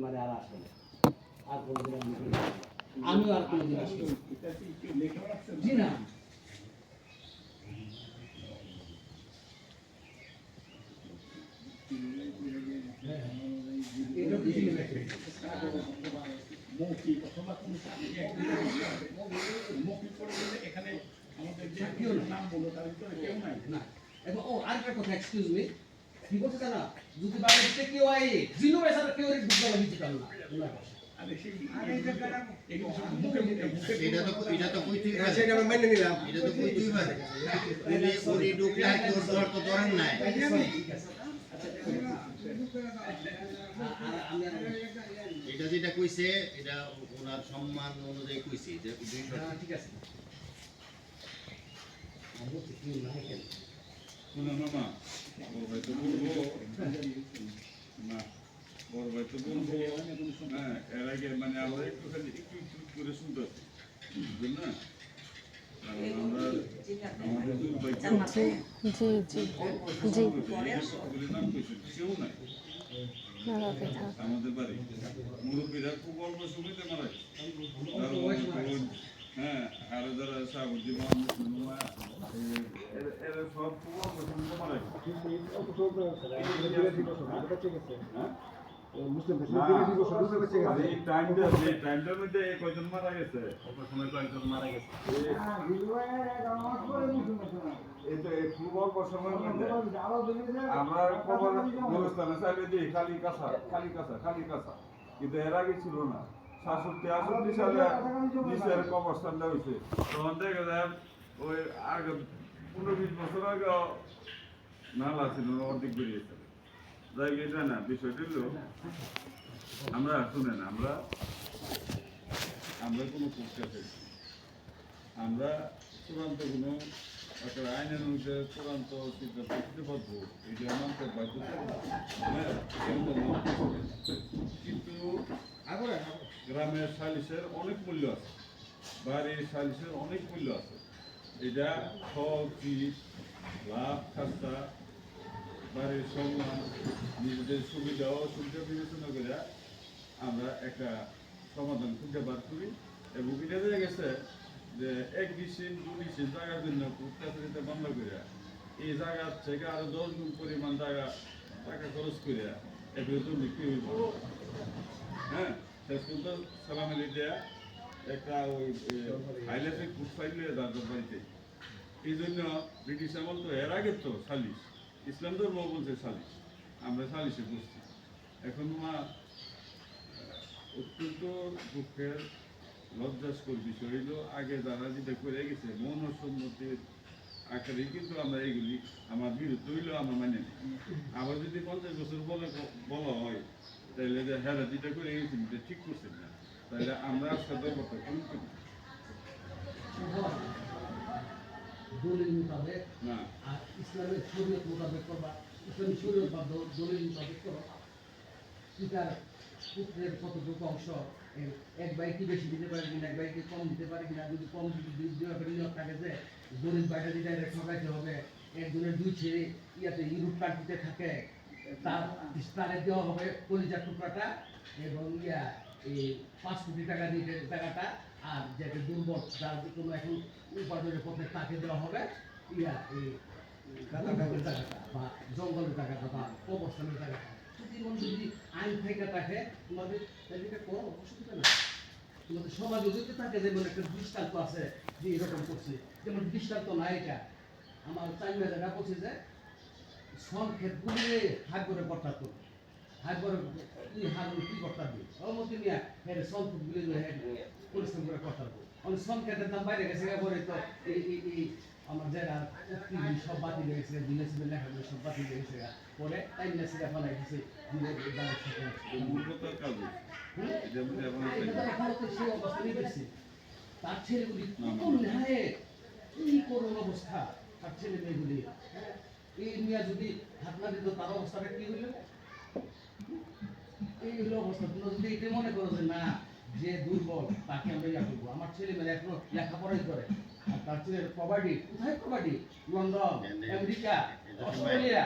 মানে আর আসবে না, আর কোনোদিন আমিও আর কোনোদিন আসবো জি না। মৌখিক অথবা কোনো মৌখিক করে বললে এখানে আমাদের যে নাম বললো তার ভিতরে কেউ নাই না। এবং ও আরেকটা কথা, এক্সকিউজ মি, কি বলছে জানা, যদি বাংলাদেশে কেউ আই জিনো এছাড়া কেউ এর বুঝতে পারবে না না। আরে সেই এগুলো সব মুখে মুখে মুখে এটা তো কইতেই পারে, সেটা আমরা মেনে নিলাম। এটা তো কইতেই পারে উনি ঢুকলে আর কেউ ধর তো ধরেন নাই। এটা যেটা কইছে এটা ওনার সম্মান অনুযায়ী কইছি যে 200 ঠিক আছে। আমি তো কি না কেন শোনো মামা, ওর ভাই তো বলবো না, ওর ভাই তো বলবো হ্যাঁ, এর আগে মানে আমরা একটু খালি একটু করে শুনতে বুঝলেন না, আমরা আমাদের দুই ভাই জি নাম কইছেন কেউ নাই আমাদের বাড়ি মুরব্বীরা খুব অল্প সময়তে মারা গেছে। হ্যাঁ, আর যারা সাহাবুদ্দিন এরা সব খুব অল্প সময়তে মারা গেছে। এই টাইমটার মধ্যে কয়জন মারা গেছে, অল্প সময় কয়েকজন মারা গেছে, খুব অল্প সময়ের মধ্যে আমরা খবর গুরুস্থানে চাইলে দিই খালি কাঁচা খালি কাঁচা খালি কাঁচা, কিন্তু এর আগে ছিল না। 67-68 সালে নিচের কবরস্থানটা হয়েছে, তখন দেখা যায় ওই আগে 15-20 বছর আগে নালা ছিল, অর্ধেক বেরিয়েছে। যাই এটা না, বিষয়টি হলো আমরা শুনেন, আমরা কোনো প্রকাশ আমরা চূড়ান্ত কোনো একটা আইনের অনুযায়ী চূড়ান্ত সিদ্ধান্ত দিতে পারবো, এটা মানতে বাধ্য থাকবো। হ্যাঁ, কিন্তু গ্রামের সালিশের অনেক মূল্য আছে, বাড়ির সালিশের অনেক মূল্য আছে। এটা ফল চিজ লাভ খাস্তা বাড়ির সম্মান নিজেদের সুবিধা অসুবিধা বিবেচনা করে আমরা একটা সমাধান খুঁজে বার করি। এবং এটা দেখা গেছে যে 1-2 জায়গার জন্য প্রত্যাশিত মামলা করে এই জায়গার থেকে আরো 10 গুণ পরিমাণ টাকা খরচ করে এগুলো তো বিক্রি হইব। হ্যাঁ, শেষ পর্যন্ত সালাম আলী দেয়া একটা ওই হাইলাইটে খুব ফাইলে দাদা বাড়িতে। এই জন্য ব্রিটিশ আমল তো এর আগে তো সালিশ, ইসলাম ধর্ম বলছে সালিশ, আমরা সালিশে বসছি। এখন মা অত্যন্ত দুঃখের লজ্জাস্কর বিষয় হইল, আগে যারা যেটা করে গেছে মৌনসম্মতির আকারে কিন্তু আমরা এইগুলি আমার বিরুদ্ধে হইলেও আমরা মানে নিই। আবার যদি 50 বছর বলা হয় তাহলে যে হ্যাঁ যেটা করে গেছেন এটা ঠিক করছেন না, তাহলে আমরা সাথে কথা কম করি দলিল মোতাবেক না, আর ইসলামের শরীয়ত মোতাবেক করবা, ইসলামী শরীয়ত বা দলিল মোতাবেক করো। পিতার পুত্রের কতটুকু অংশ, এক ভাইকে বেশি দিতে পারে কিনা, এক ভাইকে কম দিতে পারে কিনা, যদি কম নিয়োগ থাকে যে দলিল বাইটা দিতে ঠকাইতে হবে, একজনের 2 ছেলে ইয়াতে ইউরোপ কান্ট্রিতে থাকে, তারে দেওয়া হবে কলিজার টুকরাটা এবং এই 5 কোটি টাকা দিয়ে টাকাটা, আর যেটা দুর্বল যার কোনো এখন উপার্জনের পথে তাকে দেওয়া হবে এই টাকাটা বা জঙ্গলের টাকাটা বা অবস্থানের টাকাটা। যদি আইন থেকে থাকে তোমাদের তাদেরকে কোনো অসুবিধা না, তোমাদের সমাজে যদি থাকে যেমন একটা দৃষ্টান্ত আছে যে এরকম করছে, যেমন দৃষ্টান্ত না এটা আমার 4 জায়গা বলছে যে সন ক্ষেতগুলি হাত করে কর্তা করবে, হাত করে তুই হাত কি কর্তা দিই অমতি নিয়ে হ্যাঁ সন ক্ষেতগুলি পরিশ্রম করে কর্তা করবো। আমি সন ক্ষেতের দাম বাইরে গেছে পরে তো এই আমার যারা সব বাতিল হয়ে গেছে, দিনের লেখাগুলো সব বাতিল হয়ে গেছে পরে তাই না সেটা ফেলাই গেছে সেই অবস্থা নিয়ে গেছে। তার ছেলেগুলি কত ন্যায় কি করুন অবস্থা, তার ছেলে মেয়েগুলি এই নিয়ে যদি হাত না দিত তার অবস্থাটা কি হইল, এই হলো অবস্থা। তোমরা যদি এটা মনে করো যে না যে দুর্বল তাকে আমরা ইয়া করবো, আমার ছেলে মেয়ে এখনো লেখাপড়াই করে, আর তার ছেলের প্রপার্টি কোথায়, প্রপার্টি লন্ডন আমেরিকা অস্ট্রেলিয়া।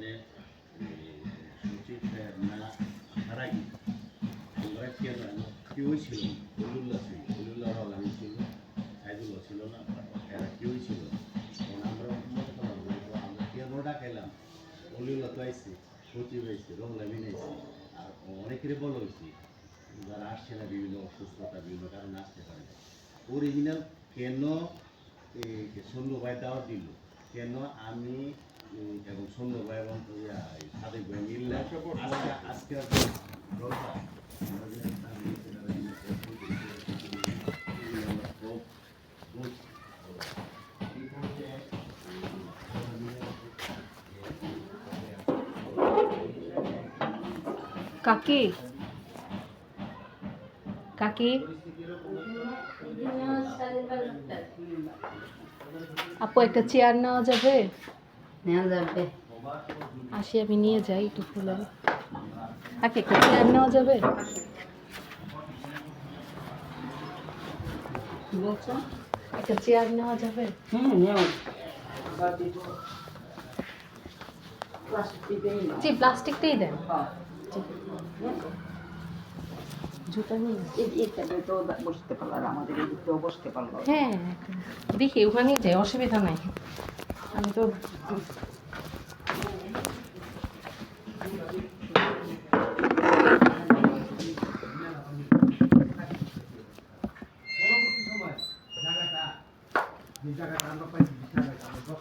মানে সচিব সাহেব না আসার আগে আমরা কেউই ছিল অলিউল্লাহ ছিল, অলিউল্লাহ আলমী ছিল, সাইদুল্লাহ ছিল না, এরা কেউই ছিল না। তখন আমরা মনে করলাম যে আমরা কেন ডাকাইলাম, অলিউল্লাহ তো আইসি, সচিব আইসি, রমলা মিন আইসি, আর অনেকেরই বলা হয়েছে যারা আসছে না বিভিন্ন অসুস্থতা বিভিন্ন কারণে আসতে পারে না। অরিজিনাল কেন সুন্দর ভাই দাওয়াত দিল, কেন আমি এবং সুন্দর ভাই এবং সাদেক ভাই মিললাম আজকে কাকি কাকি আপু একটা চেয়ার নেওয়া যাবে? নেওয়া যাবে। আসি আমি নিয়ে যাই একটু ফুলে। কাকি একটা চেয়ার নেওয়া যাবে? কি বলছো? একটা চেয়ার নেওয়া যাবে? নেও। জি প্লাস্টিকটাই দেন। জুতা নিয়ে এটাতে তো বসতে পারলো আর আমাদের এদিকেও বসতে পারলো। হ্যাঁ দেখি ওখানেই যাই, অসুবিধা নাই। আমি তো পরবর্তী সময় জায়গাটা যে জায়গাটা আমরা পাইছি জায়গাটা আমরা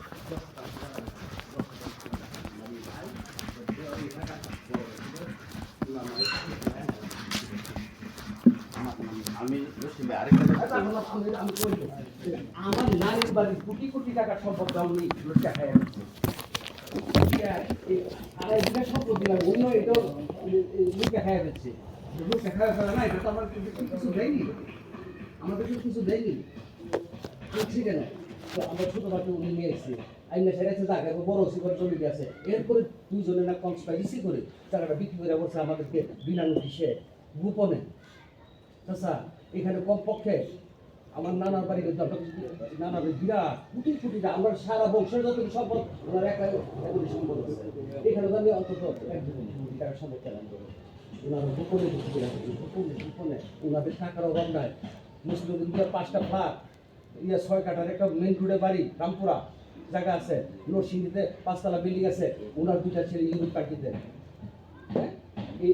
আমি আরেকটা আমার নারীর বাড়ির কোটি কোটি টাকা সম্পদ দামি লোকটা খাই আড়াই বিঘা সম্পদ দিলাম অন্য এটাও লোকটা খাই যাচ্ছে লোকটা খাওয়া ফেলা না, এটা তো আমার কিছু দেয়নি, আমাদের কিছু দেয়নি বুঝছি কেন। তো আমরা ছোটো বাচ্চা উনি নিয়ে এসেছি আইনা সেরে আছে জায়গা বড় ওসি করে চলে গেছে, এরপরে দুজনে না কনসপাইরেসি করে টাকাটা বিক্রি করে বলছে আমাদেরকে বিনা নোটিশে গোপনে। আচ্ছা এখানে কমপক্ষে আমার নানার বাড়ি নানার বিরাট কোটি কোটি টাকা, আমরা সারা বংশের যত সম্পদ ওনার একা সম্পদ আছে, এখানে তো আমি অন্তত 1-2 কোটি টাকা সম্পদ চালান করবো। ওনারা গোপনে গোপনে গোপনে ওনাদের টাকার অভাব নাই। মুসলিম 5টা ফ্ল্যাট 6 কাঠার একটা মেন রোডে বাড়ি রামপুরা জায়গা আছে, নরসিংদীতে 5তলা বিল্ডিং আছে, ওনার 2টা ছেলে ইউনিট পার্টিতে। হ্যাঁ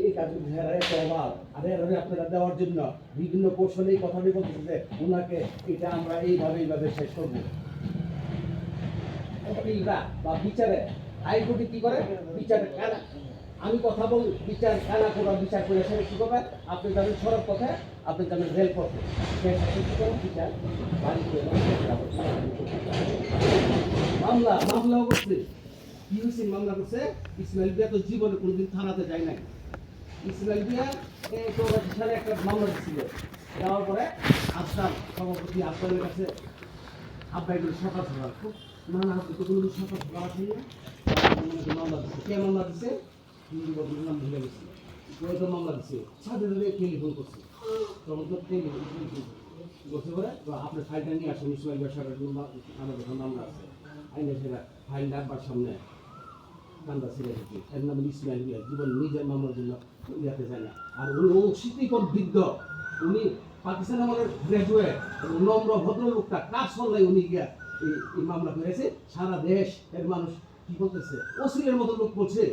এই কাজগুলো একটা অভাব, আর আপনারা দেওয়ার জন্য বিভিন্ন পোর্শনে এই কথাটি বলতেছে যে ওনাকে এটা আমরা এইভাবে শেষ করবো। বা বিচারে হাইকোর্টে কি করে বিচারে কানা, আমি কথা বল বিচার কানা করা বিচার করে সেটা কি করবে, আপনি যাবেন সড়ক পথে, আপনি যাবেন রেল পথে, কি করেন বিচার বাড়ি করে মামলাও করছে। কি হয়েছে মামলা করছে, ইসমাইল বিয়া তো জীবনে কোনোদিন থানাতে যায় নাই। ইসমাইল বিয়া সালে একটা মামলা দিচ্ছিল, দেওয়ার পরে আসলাম সভাপতি আসলামের কাছে আব্বাই করে সকাল সকাল খুব নানা হাতে তো কোনো সকাল সকাল আসেনি না, মামলা দিচ্ছে। কে মামলা দিচ্ছে নাম ভুলে গেছি, ওই তো মামলা দিচ্ছে সাথে সাথে টেলিফোন করছে, তখন তো টেলিফোন বলতে পারে আপনার ফাইলটা নিয়ে আসেন, ইসমাইল বিয়া সাহেবের আমার যখন মামলা আছে আইনে সেটা ফাইলটা আব্বার সামনে কান্দা ছেড়ে দিচ্ছে, এর নাম ইসমাইল বিয়া, জীবন নিজের মামলার জন্য ইয়াতে যায় না। আর উনি অশীতিকর বৃদ্ধ, উনি পাকিস্তান আমাদের গ্রাজুয়েট নম্র ভদ্রলোকটা কাজ করলাই উনি গিয়া এই মামলা করেছে। সারা দেশ এর মানুষ কি বলতেছে ওসিলের মতো লোক বলছে,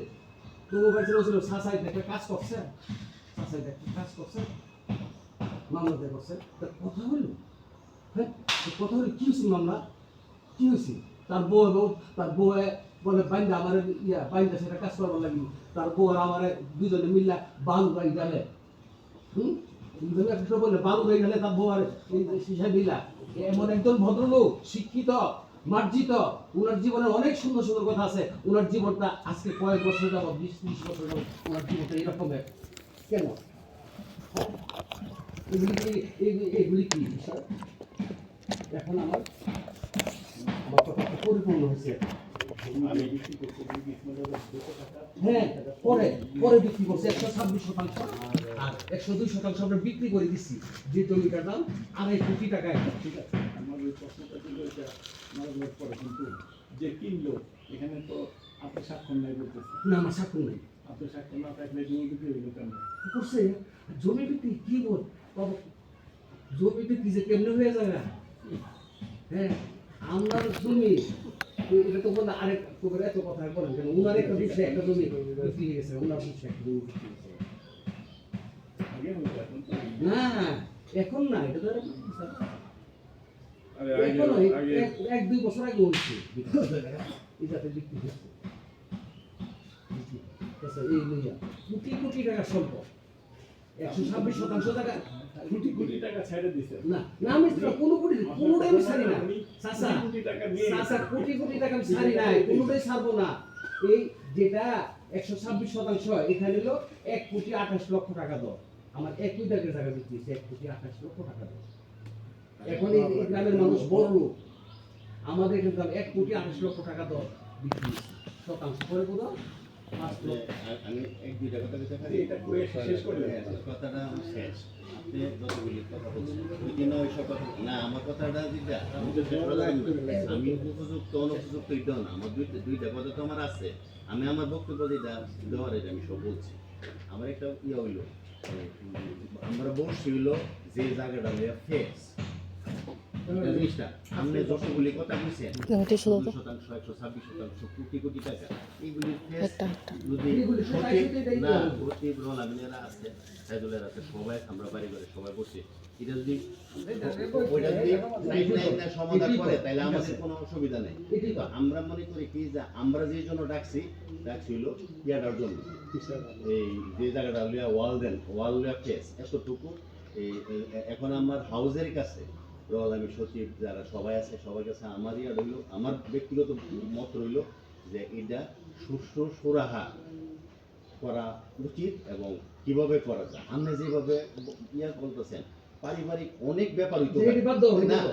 তবু পাইছে ওসিল সাসাইতে একটা কাজ করছে, সাসাইতে একটা কাজ করছে, মামলাতে করছে। কথা হইল, হ্যাঁ কথা হইল কি হয়েছে মামলা কি হয়েছে, তার বউ এবং তার বউ বলে বাইন্দা আমার বাইন্দা সেটা কাজ করবার লাগি, তার বউ আর আমার দুজনে মিললা বালু গাই গেলে বলে বালু গাই গেলে তার বউ আর মিলা এমন একজন ভদ্রলোক শিক্ষিত মার্জিত, ওনার জীবনে অনেক সুন্দর সুন্দর কথা আছে। ওনার জীবনটা আজকে কয়েক বছর যাব 20-30 বছর যাব ওনার জীবনটা এরকম কেন, এগুলি কি বিষয়? এখন আমার কথা পরিপূর্ণ হয়েছে। হ্যাঁ পরে বিক্রি করছে 126%, আর 102% আমরা বিক্রি করে দিচ্ছি, যে জমিটার দাম 2.5 কোটি টাকা। ঠিক আছে, আমার ওই প্রশ্নটা ছিল এটা মারা যাওয়ার পরে, কিন্তু যে কিনলো এখানে তো আপনি স্বাক্ষর নাই করতেছেন, না আমার স্বাক্ষর নেই আপনি স্বাক্ষর না থাকলে জমি বিক্রি হইল কেন? করছে জমি বিক্রি কি বল বাবা, জমি বিক্রি যে কেমনে হয়ে যায় না? হ্যাঁ আমরা জমি এটা তো বললে আরেক তোর এত কথা বলেন কেন? উনার একটা বিষয় একটা জমি বিক্রি হয়ে গেছে, উনার বিষয় একটা জমি বিক্রি হয়ে গেছে। আগে হইতো, এখন তো না এখন না, এটা তো আরে এখনো আগে এক দুই বছর আগে হচ্ছে এটাতে বিক্রি হচ্ছে। আচ্ছা, এই লইয়া কোটি কোটি টাকা সম্পদ 126% টাকা কোটি কোটি টাকা ছেড়ে দিছে। না না আমি কোনো কোটি কোনোটাই আমি ছাড়ি না আমি চাচা কোটি টাকা নিয়ে চাচা কোটি কোটি টাকা আমি ছাড়ি নাই, কোনোটাই ছাড়বো না। এই যেটা 126% এখানে হলো 1,28,00,000 টাকা দর, আমার 1 কোটি টাকা বিক্রি হচ্ছে 1,28,00,000 টাকা দর। এখন এই গ্রামের মানুষ বড় লোক, আমাদের কিন্তু 1,28,00,000 টাকা দর বিক্রি হচ্ছে, শতাংশ করে পুরো 5 লক্ষ। আমি এক দুইটা কথা বলতে পারি, এটা কয়ে শেষ করে দেন। হ্যাঁ, কথাটা আমার শেষ। আপনি যতগুলি কথা বলছেন ওই দিনে ওইসব কথা না, আমার কথাটা যেটা আমি তো শেষ করলাম না। আমি উপযুক্ত অনুপযুক্ত এটাও না, আমার দুইটা কথা তো আমার আছে। আমি আমার বক্তব্য যেটা দেওয়ার এটা আমি সব বলছি। আমার একটা হইলো আমরা বলছি হইলো যে জায়গাটা হইয়া ফেস জিনিসটা আপনি যতগুলি কথা বলছেন 2%, 126%, কোটি কোটি টাকা এইগুলি একটা একটা যদি এগুলি সবাই না প্রতি রোলামিনেরা আছে, সাইদুলের আছে, সবাই আমরা বাড়ি করে সবাই বসে এটা যদি ওইটা যদি না সমাধান করে তাহলে আমাদের কোনো অসুবিধা নেই। তো আমরা মনে করি কি যে আমরা যে জন্য ডাকছি হলো ইয়াটার জন্য, এই যে জায়গাটা লিয়া ওয়াল লিয়া ফেস এতটুকু এই এখন আমার হাউজের কাছে রল আমি সচিব যারা সবাই আছে সবার কাছে আমার ইয়া রইল, আমার ব্যক্তিগত মত রইল যে এটা সুষ্ঠু সুরাহা করা উচিত এবং কিভাবে করা যায়। আপনি যেভাবে ইয়া বলতেছেন পারিবারিক অনেক ব্যাপার হইতে পারে। এটি বাদ দাও, না এটি বাদ।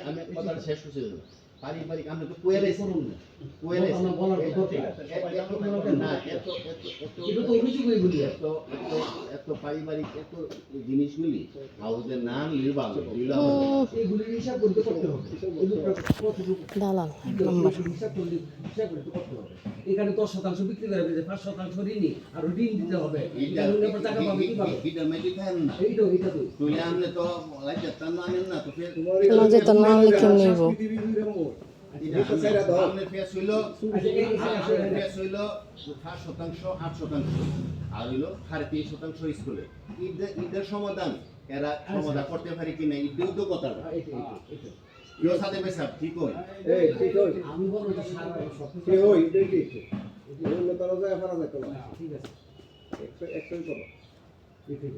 আমি কথাটা শেষ করছি না। পারিবারিক আপনি তো কোয়েলাইছেন করুন না। কোয়েলাইছেন আমরা বলার কথা না এত এটা তো অভিযোগ এগুলি। এত পারিবারিক এত জিনিসগুলি হাউজে না নিলে ভালো এগুলির হিসাব করতে করতে হবে। এগুলো কতটুকু দালাল এক হিসাব নম্বর। করতে করতে হবে। এখানে 10% বিক্রি করে দিতে 5% ঋণী আর ঋণ দিতে হবে। এটা হলে পর টাকা পাবে কি পাবে? এটা মেডি খান না এইটা তো তুই আমলে তো লাইতে তান আনেন না তো ফের লজে তো না হলে কেমন নেব? আমলে ফেস হইলো ফেস হইলো 5%, 8% আর হইলো 3.5% স্কুলে ঈদের সমাধান এরা সমাধান করতে পারে কিনা ঈদের তো কথা এইটা ইও সাথে পেশাব ঠিক হয় আমি বলবো যে সারা সব ঠিক আছে এটাই।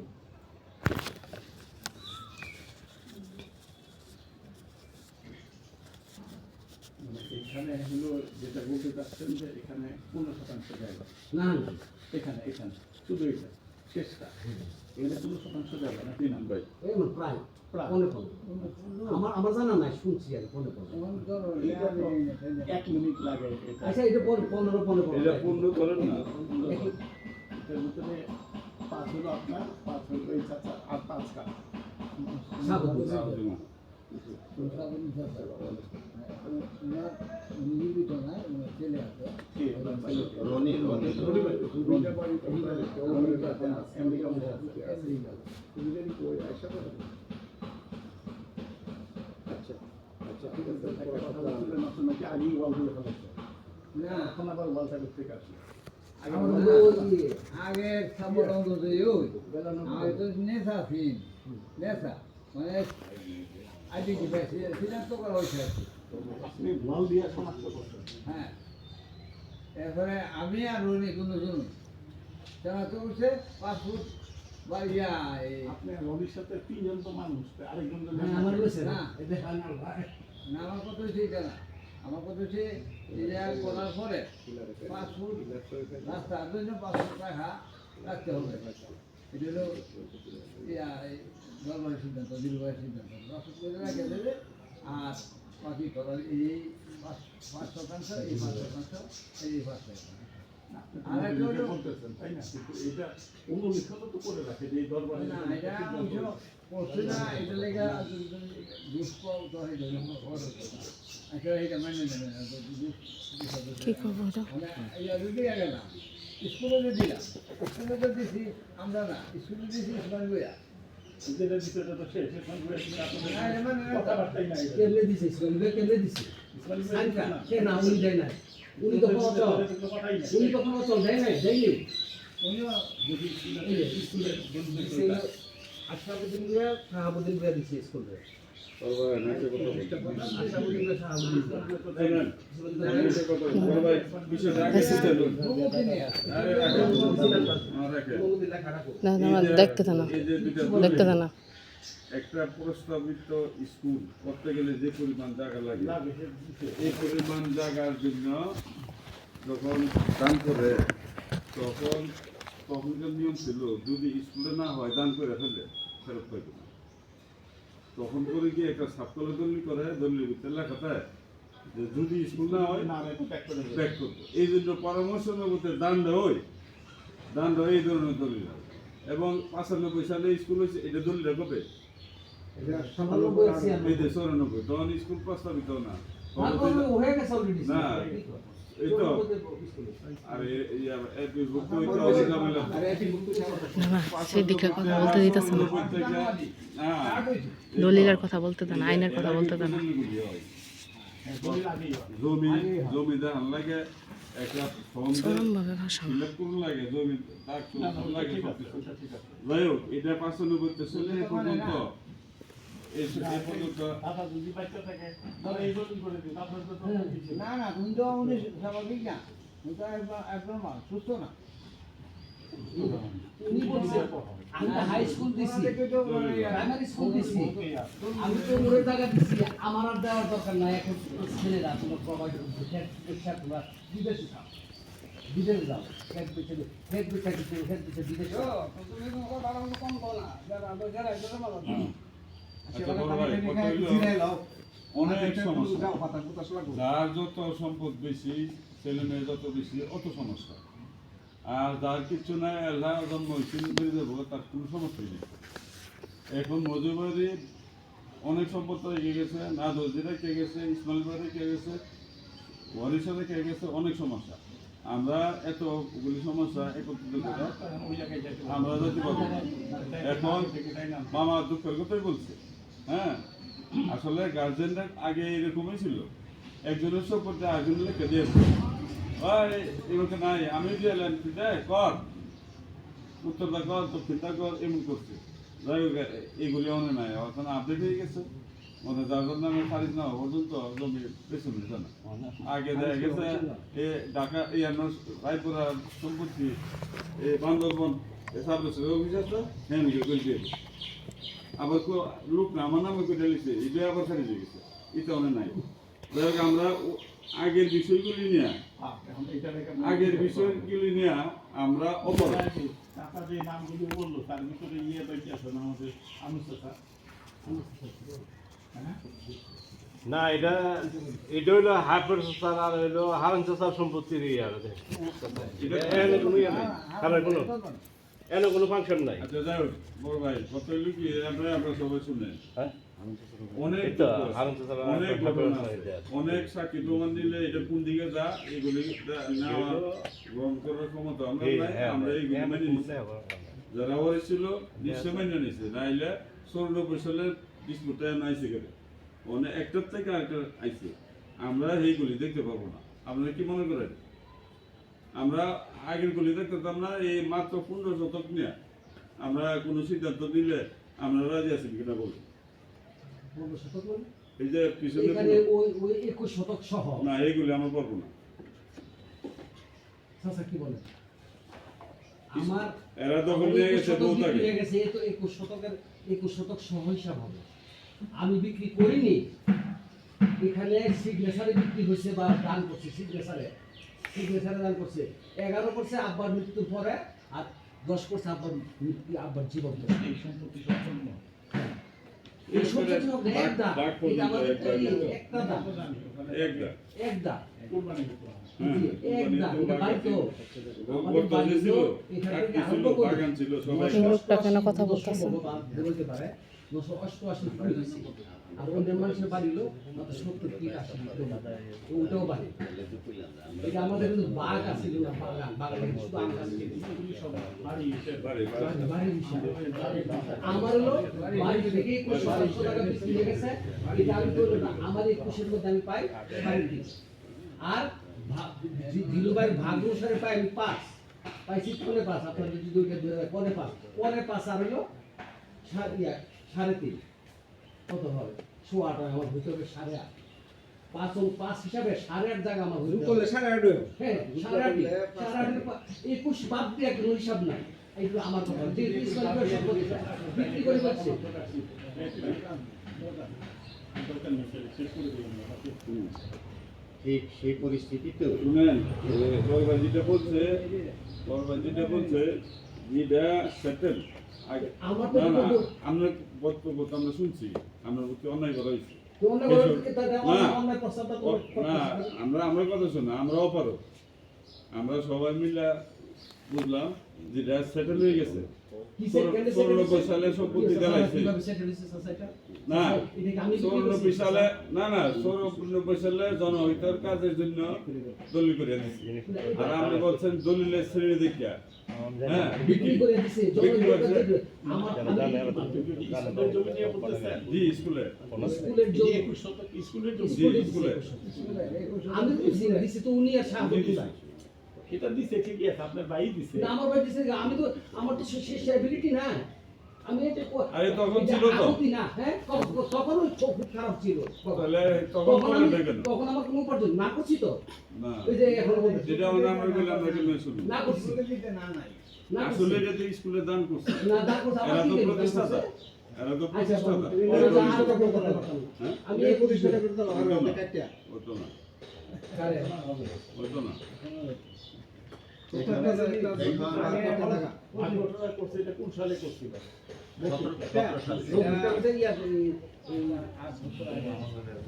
এখানে হলো যেটা বলতে চাচ্ছেন যে এখানে 15% জায়গা, না না এখানে শুধু এটা শেষটা এখানে 15% জায়গা না 3 নাম্বার এই প্রায় প্রায়। পনে আমার জানা নাই, শুনছি আর পনে এটা তো 1 মিনিট লাগে এটা। আচ্ছা এটা 15 এটা পূর্ণ করেন না এটার ভিতরে 5 হলো আপনার 5 হলো এই চাচা আর 5 কাপ রনি আগে সাবধান তো ওই আগে তো নেশা ছিল নেশা মানে আইডেন্টি সিদ্ধান্ত করা হয়েছে আর কি। আপনি লাল দিয়া সমাপ্ত করছেন। হ্যাঁ এরপরে আমি আর রনি কোনো শুনুন তারা তো উঠছে 5 ফুট বা ইয়া আপনি রবির সাথে 3 জন তো মানুষ আরেকজন তো আমার বলছে না। না এটা ফাইনাল না আমার কথা হচ্ছে এটা না, আমার কথা হচ্ছে এই জায়গা করার পরে 5 ফুট রাস্তা 5 ফুট রাখা রাখতে হবে। এটা হলো ইয়া দরবারের সিদ্ধান্ত দীর্ঘের সিদ্ধান্ত 10 ফুট করে রাখে দেবে আর বাকি করার এই 5% এই 5% এই 5%। আর একটা হলো বলতেছেন তাই না, কিন্তু এটা অনুলিখিত তো করে রাখে যে এই দরবারে না এটা অবশ্য করছে না, এটা লেখা দুষ্প তো এটা আসলে এটা মাইনে নেবে না কি করবো এটা? মানে ইয়া যদি আগে না স্কুলে যে দিলাম স্কুলে তো দিছি আমরা না স্কুলে দিছি ইসমাইল ভাইয়া যেটা বিষয়টা তো শেষ এখন আপনাদের মানে কথাবার্তাই নাই কেমনে দিছে ইসমাইল ভাই কেমনে দিছে সাইনটা কে না উনি দেয় নাই উনি তখন অচল কথাই নাই উনি তখন অচল দেয় নাই দেয়নি উনিও যদি এই যে স্কুলের বন্ধু আশরাফুদ্দিন ভাইয়া শাহাবুদ্দিন ভাইয়া দিছে স্কুলে আশরাফুদ্দিন ভাইয়া না না আমার দেখতে দে না, দেখতে দে না। একটা প্রস্তাবিত স্কুল করতে গেলে যে পরিমাণ জায়গা লাগে এই পরিমাণ জায়গার জন্য যখন দান করে তখন তখনকার নিয়ম ছিল যদি স্কুলে না হয় দান করে ফেলে ফেরত পাইবে না। তখন করে গিয়ে একটা ছাত্র দলিল করে দলিলের ভিতরে লেখা থাকে যে যদি স্কুল না হয় না এটা প্যাক করে ব্যাক করবে। এই জন্য পরামর্শ নবতে দান দেয় এই ধরনের দলিল হয়। এবং 95 সালে স্কুল হয়েছে এটা দলিল কবে এটা 97 এই যে 94 তখন স্কুল প্রস্তাবিত না হয়ে গেছে অলরেডি না এই তো আরে না না, সেদিকে কথা বলতে দিতেছে না, দলিলের কথা বলতে দেন, আইনের কথা বলতে দেন না। জমি দেখান লাগে একটা ফর্ম চরম ভাবে ভাষা। ফিল আপ করুন লাগে জমি দাগ করুন লাগে যাই হোক এটা 95 চলে এ পর্যন্ত এই পর্যন্ত দাদা যদি বাচ্চা থাকে তাহলে এই জন্য করে দিন আপনার তো না না তুমি তো উনি স্বাভাবিক না তুমি তো একদম সুস্থ না উনি বলছে আমি হাই স্কুল দিছি প্রাইমারি স্কুল দিছি আমি তো ওরে টাকা দিছি আমার আর দেওয়ার দরকার নাই এখন ছেলেরা তোমার প্রোভাইডার শিক্ষা তোমরা বিদেশে যাও বিদেশে যাও এক বছর বিদেশে তুমি কথা কম বলো না যারা যারা যারা ভালো আচ্ছা বড় ভাই কত হইলো অনেক সমস্যা যার যত সম্পদ বেশি ছেলে মেয়ে যত বেশি অত সমস্যা আর যার কিছু নাই আল্লাহ জন্ম হয়েছে বেরিয়ে যাবো তার কোনো সমস্যাই নেই। এখন মজুবারি অনেক সম্পদ রেখে গেছে না দর্জিরা কে গেছে ইসমাইল বাড়ি কে গেছে ওয়ারিসারে কে গেছে অনেক সমস্যা। আমরা এতগুলি সমস্যা একত্রিত করে আমরা যেতে পারবো না। এখন মামা দুঃখের কথাই বলছে হ্যাঁ আসলে গার্জেনরা আগে এরকমই ছিল একজনের সম্পর্কে আরেকজনের লেখা দিয়েছে এরকম নাই আমি দিলাম কর উত্তরটা কর দক্ষিণটা কর এমন করছে যাই হোক এগুলি অনেক নাই এখন আপডেট হয়ে গেছে মানে যার জন্য আমি পারিস না পর্যন্ত জমি পেছনে জানা আগে দেখা গেছে এ ঢাকা এই আমার রায়পুরা সম্পত্তি এই বান্দরবন সার্ভিসের অফিস আছে হ্যাঁ করে দিয়ে আবার লোক না আমার নামে করে লিখছে এটা আবার ছাড়িয়ে দিয়ে গেছে এটা অনেক নাই যাই হোক আমরা আগের বিষয়গুলি নিয়ে আমরা অপরাধ টাকা যে নামগুলি বললো তার ভিতরে ইয়ে পাইতে আছে না আমাদের আনুষ্ঠা না এটা হইলো হাফের চাচার আর হইলো হারান চাচার সম্পত্তির ইয়ে আর এনে কোনো ইয়ে নাই খাবার কোনো ফাংশন নাই। আচ্ছা যাই হোক বড় ভাই কত হইলো কি আপনারা সবাই শুনেন হ্যাঁ অনেক হারান চাচার অনেক ঘটনা আছে, অনেক সাক্ষী প্রমাণ দিলে এটা কোন দিকে যা এগুলি নেওয়া গ্রহণ করার ক্ষমতা আমরা নাই আমরা এইগুলি মেনে নিচ্ছি যারা হয়েছিল নিশ্চয় মেনে নিচ্ছে নাইলে 94 সালের ডিসপুটটা নাইছে করে অনেক একটার থেকে আরেকটা আইছে আমরা এইগুলি দেখতে পাবো না। আপনারা কি মনে করেন আমরা আগের গুলি দেখতাম না এই মাত্র 15 শতক নিয়ে আমরা কোনো সিদ্ধান্ত দিলে আমরা রাজি আছি কিনা বলি এই যে পিছনে এখানে ওই 21 শতক সহ না এইগুলি আমরা পারবো না। চাচা কি বলে আমার এরা দখল নিয়ে গেছে বহুত আগে নিয়ে গেছে এই তো 21 শতক সহ হিসাব হবে আমি বিক্রি করিনি এখানে সিগনেচারে বিক্রি হয়েছে বা দান করছে সিগনেচারে দান করছে 11 করছে আব্বার মৃত্যুর পরে আর 10 করছে আব্বার জীবন এই সম্পত্তি সম্পন্ন এই সম্পত্তি একটা এটা আমাদের একটা দাম একটা কোরবানি করতে একটা এটা বাইতো আমাদের বাইতো এখান থেকে আরম্ভ করে বাগান ছিল সবাই লোকটা কেন কথা বলতেছে? বলতে পারে 988 ফুট হয়েছে। আর অন্যের মানুষের বাড়ি হলো মাত্র 70 ফিট 80 ফিট ওটাও বাড়ি। এটা আমাদের কিন্তু বাঘ আছে না, বাগানে শুধু আম গাছ ছিল, সব বাড়ির বিষয়। আমার হলো বাড়ি থেকে 2100 টাকা পিস নিয়ে গেছে, এটা আমি বলবো না, আমার 21-এর মধ্যে আমি পাই 5 পিস। আর দিলুবাইয়ের ভাগ অনুসারে পাই আমি 5 পাইছি, পরে 5 আপনার যদি দুইটা পরে 5 আর হলো 3.5 কত হবে 8.5 আমার ভিতরে 8.5 5 হিসাবে 8.5 জায়গা আমার ভিতরে করলে 8.5 হ্যাঁ 8.5 21 বাদ দিয়ে কোনো হিসাব নাই। এইগুলো আমার কথা যে বিক্রি করে বলছে ঠিক সেই পরিস্থিতিতেও শুনেন বড়ভাই যেটা বলছে যেটা সেটেল আমার তো না না আমরা বক্তব্য তো আমরা শুনছি, আমরা প্রতি অন্যায় করা হয়েছে তোমরা বলো কি দাদা অনলাইন প্রস্তাবটা না আমরা কথা শোনা, আমরা অপারক, আমরা সবাই মিলে বুঝলাম যেটা সেটেল হয়ে গেছে। 94 সালে সম্পত্তি দেলাইছে না, 94 সালে না 94 সালে জনহিতের কাজের জন্য দলিল করে দিয়েছে। আর আপনি বলছেন দলিলের শ্রেণী দেখিয়া হ্যাঁ বিক্রি করে দিছে জি স্কুলে স্কুলের স্কুলে আমি বুঝি না দিছে তো উনি আর সাহেব এটা দিছে ঠিকই আছে, আপনার ভাই দিছে। না আমার ভাই দিছে, আমি তো আমার তো শেষ অ্যাবিলিটি না, আমি এটা আরে তখন ছিল তো না হ্যাঁ তখন ওই খুব খারাপ ছিল, তাহলে তখন বলেন না কেন? তখন আমার কোনো উপার্জন না করছি তো না ওই যে এখন যেটা আমরা বললাম আমরা কেন শুনি না করছি না আসলে এটা তো স্কুলে দান করছে, না দা করছে এরা আমার তো কি প্রতিষ্ঠাতা, এরা তো আচ্ছা প্রতিষ্ঠাতা। আমি এই প্রতিষ্ঠাতা করতে হতো না হতো না কারে হতো না আমি ঘটনা করছি, এটা কোন সালে করছিল?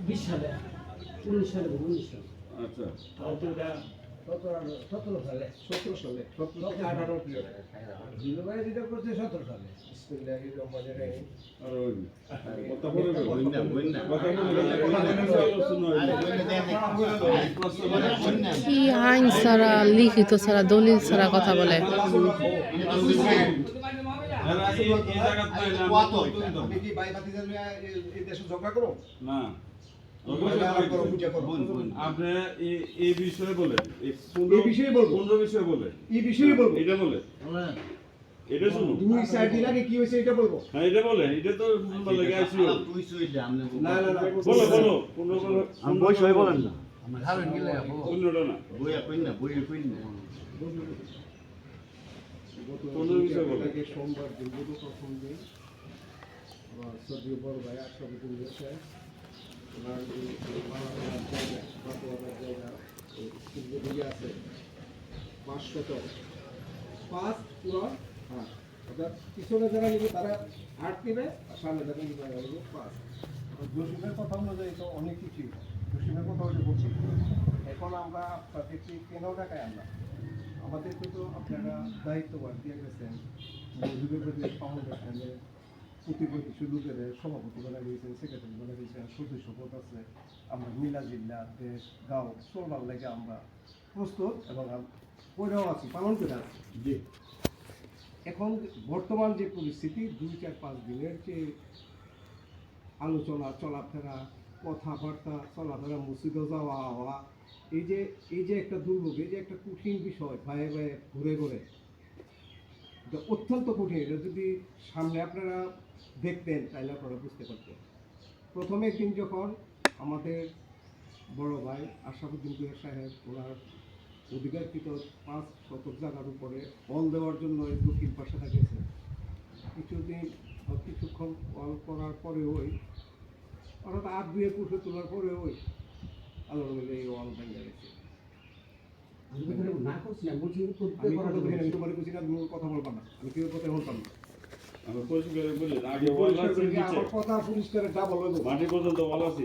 20 সালে 19 সালে 19 সালে আচ্ছা আর তো এটা 17 সালে 18 দিলুবাই যেটা করছে 17 সালে আর ওই কথা বলে বন্যা কথা বলে আলোচনা হয় কি আইন ছাড়া লিখিত ছাড়া দলিল ছাড়া কথা বলে। না আপনি এই বিষয়ে বলেন, এই বিষয়ে বলবো, কোন বিষয়ে বলেন, এই বিষয়ে বলবো, এটা বলেন, এটা শুনুন, 2 সাইড দিন আগে কি হয়েছে এটা বলবো। হ্যাঁ এটা বলেন, এটা তো শুনবার লাগে আইসিও তুই সুই দে আমনে না বলো কোন আমি বই সই বলেন না কোনটা না বইয়া কইন না কোন বিষয়ে বলেন। এটাকে সোমবার দিন গত প্রথম দিন আমার সদীয় বড় ভাই আশরাফুদ্দিন রয়েছে ওনার জায়গা স্কুল দিকে আছে 5 পুরো হ্যাঁ অর্থাৎ পিছনে যারা নিবে তারা 8 নেবে আর সামনে যারা নিবে তারা 5। জসিমের কথা অনুযায়ী তো অনেক কিছুই জসিমের কথা ওটা বলছি। এখন আমরা আপনাদেরকে কেন টাকায় আমরা আমাদেরকে তো আপনারা দায়িত্ববান দিয়ে গেছেন, মজুরের প্রতি ফাউন্ডেশনের প্রতিটি কিছু লোকের সভাপতি বলা গিয়েছেন, সেক্রেটারি বলা গিয়েছেন, সদস্য পদ আছে। আমরা মিলা জিল্লা দেশ গাঁও চলবার লেগে আমরা প্রস্তুত এবং করেও আছি, পালন করে আছি। জি এখন বর্তমান যে পরিস্থিতি 2-4-5 দিনের যে আলোচনা চলাফেরা কথাবার্তা চলাফেরা মসজিদে যাওয়া হওয়া এই যে একটা দুর্ভোগ, এই যে একটা কঠিন বিষয় ভাইয়ে ভাইয়ে ঘুরে ঘুরে এটা অত্যন্ত কঠিন। এটা যদি সামনে আপনারা দেখতেন তাহলে আপনারা বুঝতে পারতেন। প্রথমে দিন যখন আমাদের বড় ভাই আশরাফুদ্দিন সাহেব ওনার অধিকারকৃত 5 শতক জায়গার উপরে হল দেওয়ার জন্য এই দক্ষিণ পাশাটা গেছে, কিছুক্ষণ হল করার পরে ওই অর্থাৎ 8-2 তোলার পরে ওই আল্লাহ মিলে এই হল ভেঙে গেছে। না করছি না বলছি আমি তোমার বুঝি না, তুমি কথা বলবা না, আমি কেউ কথা বলতাম না। আমরা পরিষ্কার বলি আগে বলা আছে নিচে আমার কথা পরিষ্কারে ডাবল হইব। মাটি পর্যন্ত বলা আছে,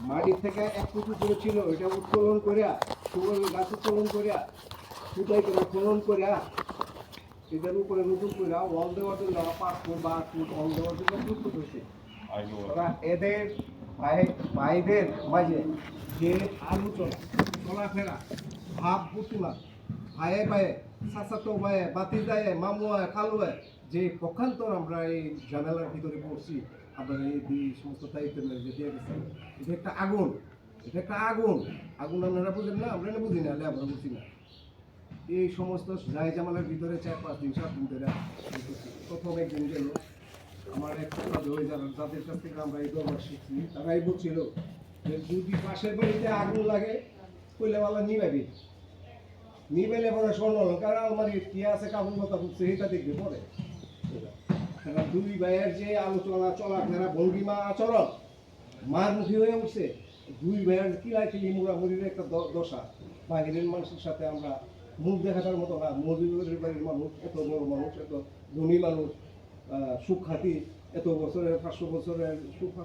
মাটির থেকে 1 ফুট উপরে ছিল, এটা উত্তোলন করিয়া সুগল গাছ উত্তোলন করিয়া ফুটাই করে খনন করিয়া এটার উপরে নতুন করে ওয়াল দেওয়ার জন্য 5 ফুট বা 8 ফুট ওয়াল দেওয়ার জন্য প্রস্তুত হয়েছে। আইলো ওরা এদের ভাইদের মাঝে যে আলোচনা চলাফেরা ভাব বুতুনা ভাইয়ে ভাইয়ে চাচাতো ভাইয়ে বাতি যায় মামু হয় খালু হয় যে পক্ষান্তর আমরা এই ঝামেলার ভিতরে পড়ছি আপনারা এই দুই সমস্ত দায়িত্বের মধ্যে দিয়ে গেছেন এটা একটা আগুন, এটা একটা আগুন। আগুন আপনারা বুঝেন না, আমরা বুঝি না, আমরা বুঝি না। এই সমস্ত যাই জামালার ভিতরে 4-5 দিন 7 দিন ধরে প্রথম একদিন গেল আমার এক কথা হয়ে যাবে, যাদের কাছ থেকে আমরা এই দরবার শিখছি তারাই বলছিল যে যদি পাশের বাড়িতে আগুন লাগে কইলেওয়ালা নিবেলে পরে স্বর্ণ অলঙ্কার আলমারি কি আছে কাপড় কথা বুঝছে এটা দেখবে পরে। দুই ভাইয়ের যে আলোচনা চলাফেরা ভঙ্গিমা আচরণ মারমুখী হয়ে উঠছে, দুই ভাইয়ের কিলাকিলি মুড়ামুড়ির একটা দশা। বাহিরের মানুষের সাথে আমরা মুখ দেখাটার মতো না, মজুরের বাড়ির মানুষ, এত বড় মানুষ, এত ধনী মানুষ, সুখ্যাতি, এত বছরের 500 বছরের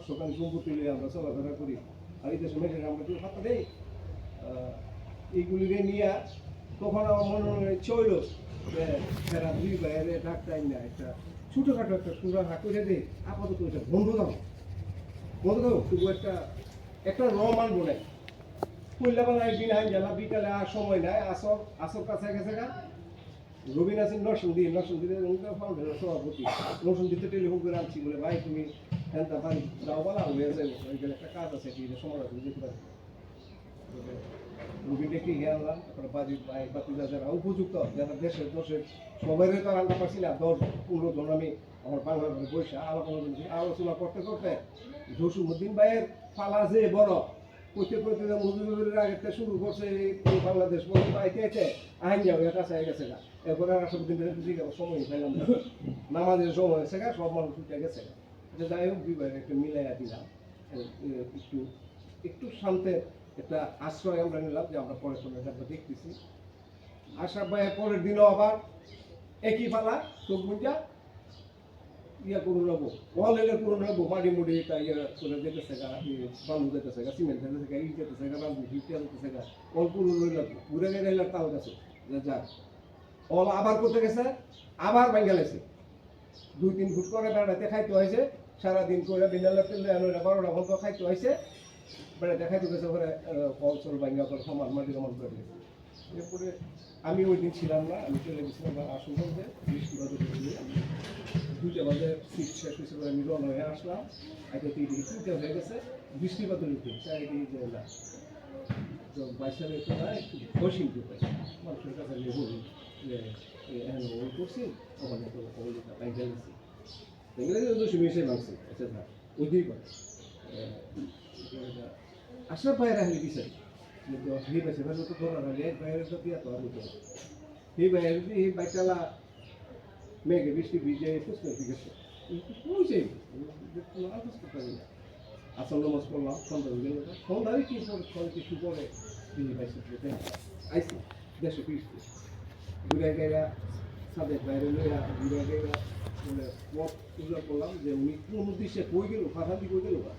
সুখানি সম্পত্তি নিয়ে আমরা চলাফেরা করি। আর এই দেশে মেয়েদের আমরা কেউ হাতে দেই এইগুলিকে নিয়ে। তখন আমার মনে চইল যে সেরা দুই ভাইয়ের ডাক্তার না একটা ছোটোখাটো একটা সুরা হাত করে দেয়, আপাতত এটা বন্ধ দাও তবু একটা মানবো নাই। কইলাবেলা একদিন আইন গেলাম বিকালে আর সময় নাই, আসর কাছে গেছে গা রবীন আছেন নরসিংদীর ফাউন্ডেশনের সভাপতি। নরসিংদীতে টেলিফোন করে আনছি বলে ভাই তুমি হ্যান্তা বাড়ি যাও বলা হয়ে যাবে, ওইখানে একটা কাজ আছে কি সময় আছে যেতে পারি। রবীন ডেকে গিয়ে আনলাম, তারপরে বাতি যারা উপযুক্ত যারা দেশের দোষের সবাই তো আনতে পারছি না, 10-15 জন আমি আমার বাংলা ঘরে বসে আলোচনা করতে করতে জসিমউদ্দিন ভাইয়ের পালা যে বড় কইতে মুজিবুরের আগে শুরু করছে বাংলাদেশ বলতে পাইতে আইন যাও এর কাছে গেছে গা। এরপরে আর সব দিন সময় পাইলাম না, নামাজের সময় হয়েছে গা, সব মানুষ উঠে গেছে গা। যাই হোক দুই ভাইয়ের একটা মিলাইয়া দিলাম, একটু শান্তের একটা আশ্রয় আমরা নিলাম যে আমরা পরের সময় দেখতেছি। আশা ভাইয়ের পরের দিনও আবার একই পালা চোখ বুঝা ইয়া করুন নেবো, ওয়াল এলে করুন নেবো, মাটি মুড়ি এটা ইয়ে করে যেতেছে গা, বালু যেতেছে গা, সিমেন্ট যেতেছে গা, ইট যেতেছে গা, রাজনীতি ইটা যেতেছে গা, অল করুন লইল ঘুরে গেলে তাল গেছে যাক অল আবার করতে গেছে, আবার ভাঙ্গা লেছে 2-3 ফুট করে বেড়াতে খাইতে হয়েছে, সারাদিন করে বিনালে তেলে 12টা বন্ধ খাইতে হয়েছে, বেড়াতে খাইতে গেছে ওখানে কল চল ভাঙ্গা করে সমান মাটি সমান করে গেছে। এরপরে আমি ওই দিন ছিলাম না, আমি চলে গেছিলাম আসুন বলতে বৃষ্টিবাদে 2টা বাজে সিট শেষ হয়েছে বলে আমি রওনা হয়ে আসলাম। আগে 3টা হয়ে গেছে, বৃষ্টিবাদে উঠে চারিদিকে যে না তো বাইসালে তো না একটু বসিন দিতে মানুষের কাছে নিয়ে বলি যে এখন ওই করছি ওখানে তো ওইটা ব্যাংকে গেছি ব্যাংকে দোষী মিশে মানছি আচ্ছা না ওই দুই করে আসার বাইরে আসলে কি চাই কিন্তু সেই বাইসে ভালো তো ধরা হলে এক বাইরে তো দিয়া তো আমি তো সেই বাইরে এই বাইকটালা মেঘে বৃষ্টি ভিজে ফুসলে গেছে বুঝে আসল নামাজ পড়লাম, সন্ধ্যা হয়ে গেল, সন্ধ্যায় কি কিছু পরে তিনি বাইসে আইসি দেশে ফিরছি ঘুরে গেরা সাদের বাইরে লইয়া ঘুরে গেরা মানে পথ উল্লেখ করলাম যে উনি কোন উদ্দেশ্যে কই গেল, ফাঁকান্দি কই গেল গা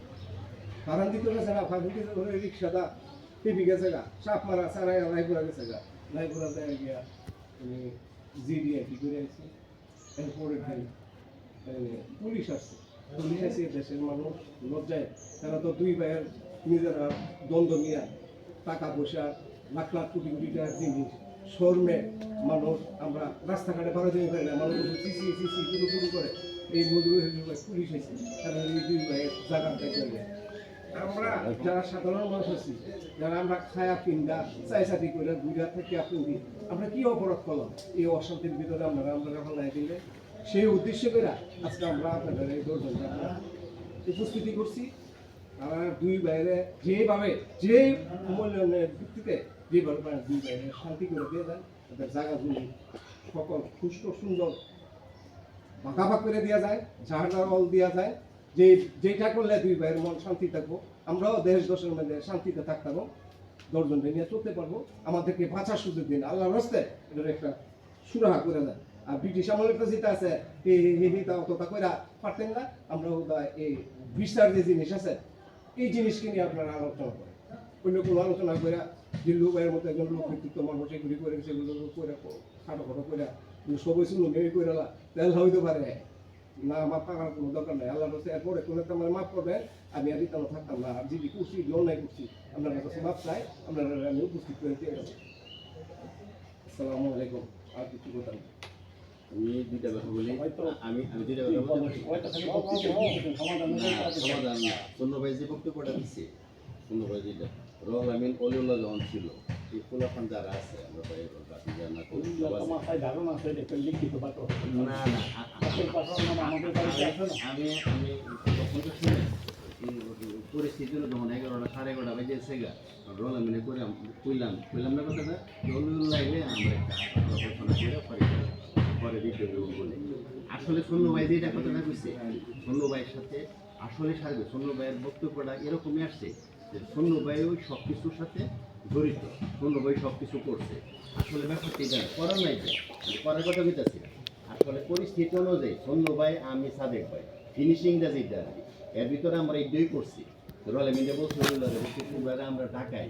ফাঁকান্দি তো গেছে না, ফাঁকান্দি ধরে রিক্সাটা টিপি গেছে গা, সাপ মারা সারাই রায়পুরা গেছে গা, রায়পুরা যায় গিয়া উনি জিডিআইটি করে আসছি। এরপরে পুলিশ আসছে, পুলিশ আসে দেশের মানুষ লজ্জায় তারা তো দুই ভাইয়ের নিজেরা দ্বন্দ্ব নিয়ে টাকা পয়সা লাখ লাখ কোটি কোটি টাকার জিনিস শর্মে মানুষ আমরা রাস্তাঘাটে ভাড়া দিয়ে পারি না, মানুষ সিসি পুরো করে এই মজুরি পুলিশ এসে তারা এই দুই ভাইয়ের জায়গা দেখে আমরা যারা সাধারণ মানুষ আছি, যারা আমরা খায়া পিন্দা চাই চাটি করে দুইটা থেকে আপনি আমরা কি অপরাধ করলাম এই অশান্তির ভিতরে আমরা ফেলাই দিলে সেই উদ্দেশ্য করে আজকে আমরা আপনাদের এই দর্শন উপস্থিতি করছি। তারা দুই বাইরে যেভাবে যে মূল্যায়নের ভিত্তিতে যেভাবে দুই বাইরে শান্তি করে দিয়ে দেন, তাদের জায়গাগুলি সকল সুষ্ঠু সুন্দর ভাগাভাগ করে দেওয়া যায়, ঝাড় অল দেওয়া যায়, যেটা করলে দুই ভাইয়ের মন শান্তি থাকবো, আমরাও দেশ দশের মধ্যে শান্তিতে থাকতে পারবো, দশজনকে নিয়ে চলতে পারবো, আমাদেরকে বাঁচার সুযোগ দিন আল্লাহর রাস্তায় এটার একটা সুরাহা করে দেন। আর ব্রিটিশ আমলের কাছে যেটা আছে অতটা করে পারতেন না, আমরাও এই বিচার যে জিনিস আছে এই জিনিসকে নিয়ে আপনারা আলোচনা করেন, অন্য কোনো আলোচনা করে দিল্লু ভাইয়ের মতো একজন লোক ব্যক্তিত্ব মানুষ এগুলি করে সেগুলো করে খাটো খাটো করে সবাই শুনলো মেয়ে করে তেল হইতে পারে না মাপ থাকার কোনো দরকার নেই আল্লাহ রসে এরপরে কোনো একটা আমার মাফ করবেন আমি আর দিতাম থাকতাম না আর যদি করছি যে অন্যায় করছি আপনার কাছে মাপ চাই আপনার আমি উপস্থিত করে দিয়ে যাবো আসসালামু আলাইকুম আর কিছু কথা নেই আমি দুইটা কথা বলি হয়তো আমি দুইটা কথা বলতে হয়তো খালি বক্তৃতা সমাধান সমাধান না সুন্নভাই যে বক্তব্যটা দিচ্ছে সুন্নভাই যেটা রহল আমিন অলিউল্লাহ যখন ছিল এই ফুলাফান যারা আছে আমরা ভাই বাকি জানা মাথায় ধারণা আছে এটা লিখিত পাঠক না না আমাদের বাড়িতে আছে না আমি আমি তখন তো শুনে পরিস্থিতি হলো যখন 11টা 11:30 বাজে সেগা রোল আমিনে করে কইলাম না কথাটা অলিউল্লাহ এলে আমরা একটা আলোচনা করে পরে দিতে বলে আসলে সন্ন্য ভাই যেটা কথাটা কইছে সন্ন্য ভাইয়ের সাথে আসলে সারবে সন্ন্য ভাইয়ের বক্তব্যটা এরকমই আসছে যে সন্ন্য ভাই ওই সব কিছুর সাথে জড়িত সন্ন্য ভাই সব কিছু করছে আসলে ব্যাপারটা এটা করার নাই যে করার কথা বলতেছি আসলে পরিস্থিতি অনুযায়ী সন্ন্য ভাই আমি সাদেক ভাই ফিনিশিংটা যেটা আর কি এর ভিতরে আমরা এইটাই করছি রলে মিলে বলছি আমরা ঢাকাই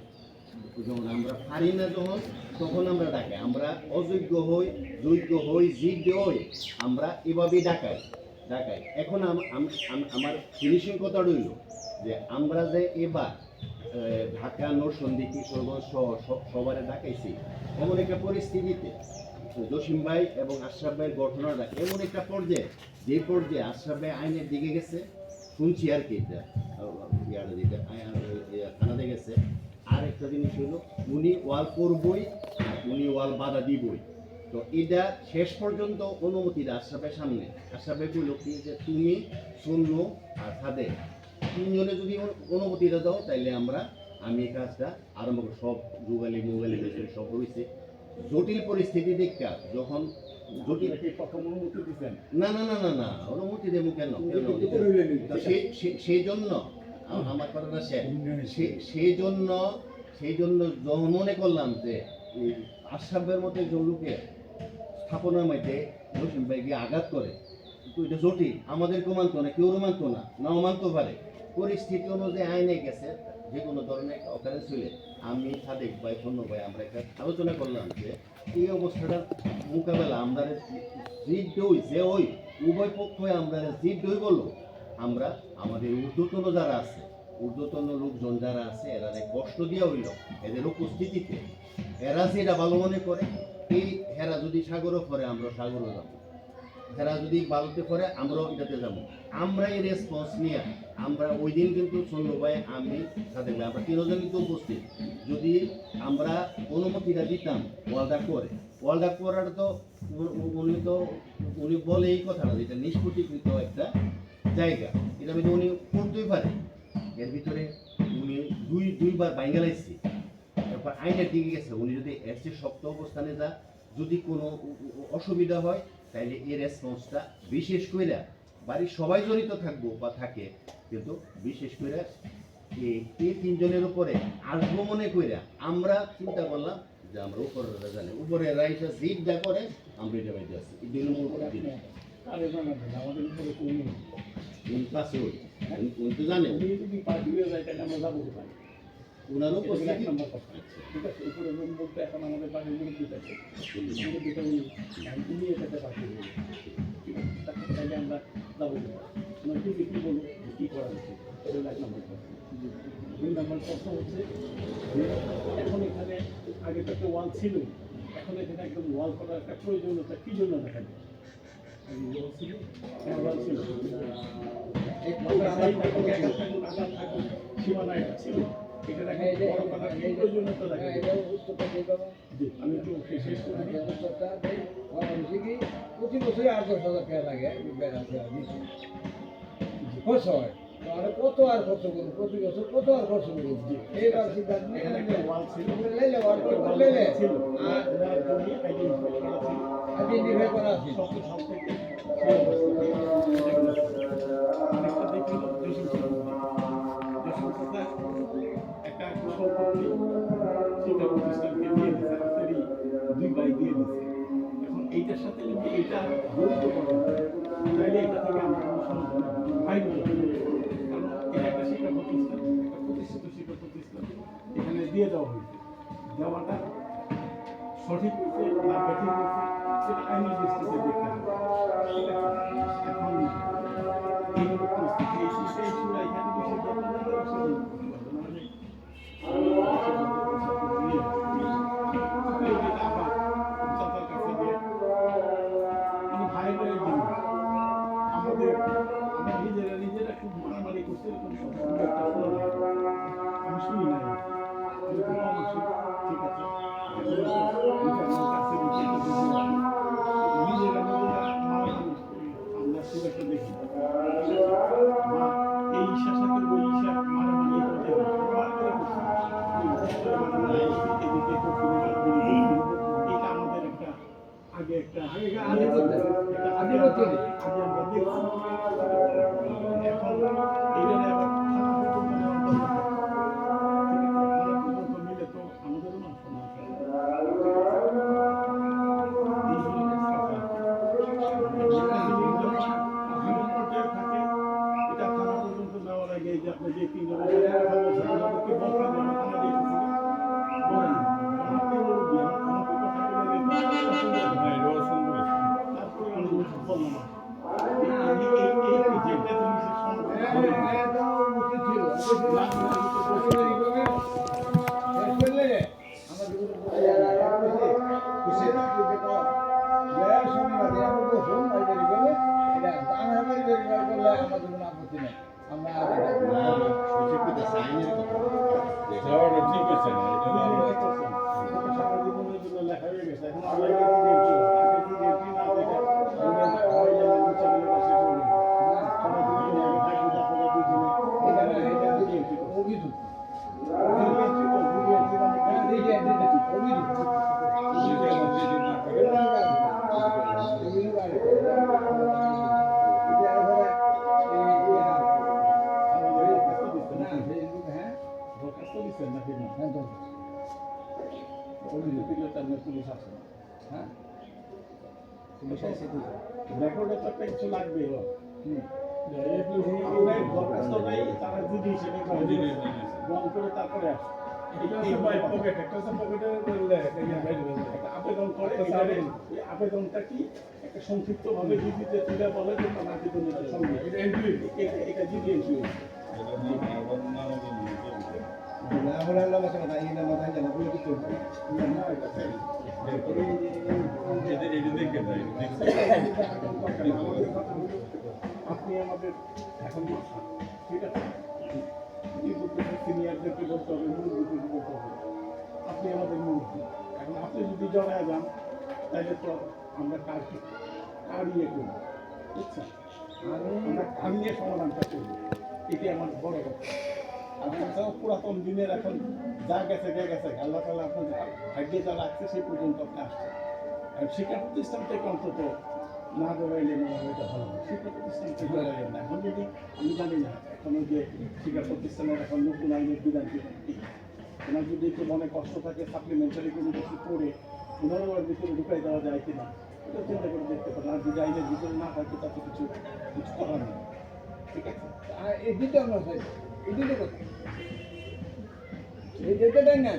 যখন আমরা পারি না যখন তখন আমরা ডাকাই আমরা অযোগ্য হই যোগ্য হই যোগ্য হই আমরা এভাবেই ডাকাই এখন আমার ফিনিশিং কথা রইল যে আমরা যে এবার ঢাকা নরসন্দী কিশোরগঞ্জ সবারে ডাকাইছি এমন একটা পরিস্থিতিতে জসিম ভাই এবং আশরাফ ভাইয়ের ঘটনাটা এমন একটা পর্যায়ে যে পর্যায়ে আশরাফ ভাই আইনের দিকে গেছে শুনছি আর কি থানাতে গেছে আর একটা জিনিস হলো উনি ওয়াল করবই উনি ওয়াল বাধা দিবই তো এটা শেষ পর্যন্ত অনুমতিটা আশরাফের সামনে আশরাফে বলল কি যে তুমি শূন্য আর সাদে তিনজনে যদি অনুমতিটা দাও তাইলে আমি এই কাজটা আরম্ভ করি সব যুগালি মোবাইলে সব রয়েছে জটিল পরিস্থিতি দেখা যখন জটিল প্রথম অনুমতি দিচ্ছেন না না না না না অনুমতি দেবো কেন সেই জন্য আমার কথাটা সেই জন্য যখন মনে করলাম যে আশরাফের মধ্যে একজন লোকে স্থাপনার মধ্যে জসিম ভাইকে আঘাত করে কিন্তু এটা জটিল আমাদেরকেও মানতো না কেউ মানতো না নাও মানতে পারে পরিস্থিতি অনুযায়ী আইনে গেছে যে কোনো ধরনের অকারেন্স হইলে আমি সাদেক ভাই সন্ন্য ভাই আমরা একটা আলোচনা করলাম যে এই অবস্থাটার মোকাবেলা আমরা জিদ দই যে ওই উভয় পক্ষই আমরা জিদ দই বললো আমরা আমাদের ঊর্ধ্বতন যারা আছে ঊর্ধ্বতন লোকজন যারা আছে এরা কষ্ট দেওয়া হইল এদের উপস্থিতিতে এরা যেটা ভালো মনে করে এই হেরা যদি সাগরও করে আমরা সাগরও যাবো হেরা যদি ভালোতে করে আমরাও এটাতে যাবো আমরা এই রেসপন্স নিয়ে আমরা ওই দিন কিন্তু সন্ন্য ভাই আমি সাথে আমরা তিনজন কিন্তু উপস্থিত যদি আমরা অনুমতিটা দিতাম ওয়ালটা করার তো উনি বলে এই কথাটা যেটা নিষ্পত্তিকৃত একটা জায়গা এটা কিন্তু উনি করতেই পারে এর ভিতরে উনি দুইবার বাইঙ্গালাইছি তারপর আইনের দিকে গেছে উনি যদি এর চেয়ে শক্ত অবস্থানে যা যদি কোনো অসুবিধা হয় তাহলে এই রেসপন্সটা বিশেষ করে বাড়ির সবাই জড়িত থাকবো বা থাকে কিন্তু বিশেষ করে এই তিনজনের উপরে আসবো মনে করে আমরা চিন্তা করলাম যে আমরা উপরে জানি উপরে রাইসা জিপ যা করে আমরা এটা বাইতে আসি এই দিন মূল করে দিন আমাদের উপরে কোনো পাশে উনি তো জানেন যদি পার্টি হয়ে যায় তাহলে আমরা যাবো কোথায় ওনার এক উপস্থিতি নম্বর কথা ঠিক আছে উপরে রুম বলতে এখন আমাদের বাড়ির মুরব্বী আছে মুরব্বীটা উনি এটাতে পাঠিয়ে দেবে ঠিক আছে তাহলে আমরা যাবো কোথায় কি কী বলবো কী করা উচিত এটা 1 নম্বর কথা 2 নম্বর প্রশ্ন হচ্ছে যে এখন এখানে আগে তো একটা ওয়াল ছিল এখন এখানে একদম ওয়াল করার একটা প্রয়োজনীয়তা কী জন্য দেখা যায় ওয়াল ছিল সীমানা এটা ছিল আমি একটু শেষ করে প্রতি বছরে 8-10 হাজার টাকা লাগে খরচ হয় কত আর খরচ করবো প্রতি বছর কত আর খরচ করবো এইবার সিদ্ধান্ত আইডেন্টিফাই করা আছে একটা শিক্ষা প্রতিষ্ঠানকে দিয়ে দিচ্ছে রাস্তারই 2 ভাই দিয়ে দিচ্ছে এখন এইটার সাথে যদি এটা জড়িত করা হয় তাহলে এটা থেকে আমরা কোনো সমাধান পাইব না কারণ এটা একটা শিক্ষা প্রতিষ্ঠান একটা প্রতিষ্ঠিত শিক্ষা প্রতিষ্ঠান এখানে দিয়ে দেওয়া হয়েছে দেওয়াটা সঠিক হয়েছে না ব্যাঠিক হয়েছে সেটা আইনের দৃষ্টিতে দেখতে হবে, ঠিক আছে? এখন এই হলো পরিস্থিতি, এই সুরা এখানে বেশি দরকার নেই, তারা সেগুলো করতে পারবে না। মানে চাচার কাছে গিয়ে মানে ভাই ভাইয়ের জিনিস আমাদের আমরা নিজেরা খুব মারামারি করছে এরকম সব একটা শোনা যায়। আমি শুনি নাই এরকম অবশ্যই, ঠিক আছে? নিজেরা মারামারি আমরা খুব একটা দেখি বা এই ঈশার সাথে ওই ঈশা মারামারি করতে এটা আমাদের একটা আগে একটা আগে আমরা দেখছি এখন এইটা আবার মিলে তো আমাদেরও না থাকে এটা থানা পর্যন্ত যাওয়ার আগে যে আপনি যে 3 জনের কথা বলছেন আমাদেরকে বলছেন যে আমরা থানা দিয়েছি বলেন আপনি বলুন আমাকে কথা বলে তারপরে আমি বললাম আমি এই যেটা জিনিসের যাওয়াটা ঠিক আছে না, এটা না আমরা সারা জীবনের জন্য লেখা হয়ে গেছে এখন আগে কি না দেখে পুলিশ আছে, হ্যাঁ পুলিশ আছে রেকর্ডে তো একটা কিছু লাগবে তারা যদি হিসেবে বন্ধ করে তারপরে আসে আবেদন করে আবেদনটা কি একটা সংক্ষিপ্ত ভাবে জিডিতে তুলে বলে যে নাতিদের সঙ্গে এটা জিডি এন্ট্রি আপনি আমাদের এখন ঠিক আছে কি বলতে সিনিয়রদেরকে বলতে হবে মুরব্বীদেরকে বলতে হবে আপনি আমাদের মুরব্বী এখন আপনি যদি জড়ায় যান তাহলে তো আমরা কার ইয়ে করবো বুঝছেন আমরা কার নিয়ে সমাধানটা করবো এটি আমার বড় কথা আপনার পুরাতন দিনের এখন যা গেছে আল্লাহ তাআলা আপনার ভাগ্যে যা রাখছে সেই পর্যন্ত আপনি আসছে আর শিক্ষা প্রতিষ্ঠান থেকে অন্তত না জড়াইলে মনে হয় এটা ভালো হয় শিক্ষা প্রতিষ্ঠান থেকে জড়াইলেন না এখন যদি আমি জানি না এখন ওই যে শিক্ষা প্রতিষ্ঠানের এখন নতুন আইনের বিধান কি ওনার যদি একটু মনে কষ্ট থাকে সাপ্লিমেন্টারি কোনো কিছু করে পুনর্বার ভিতরে ঢুকাই দেওয়া যায় কিনা এটা চিন্তা করে দেখতে পারেন আর যদি আইনের ভিতরে না হয় তো তাতে কিছু করার নেই ঠিক আছে এই দিতে আমরা এই দিতে কথা এই ডেটাটাই না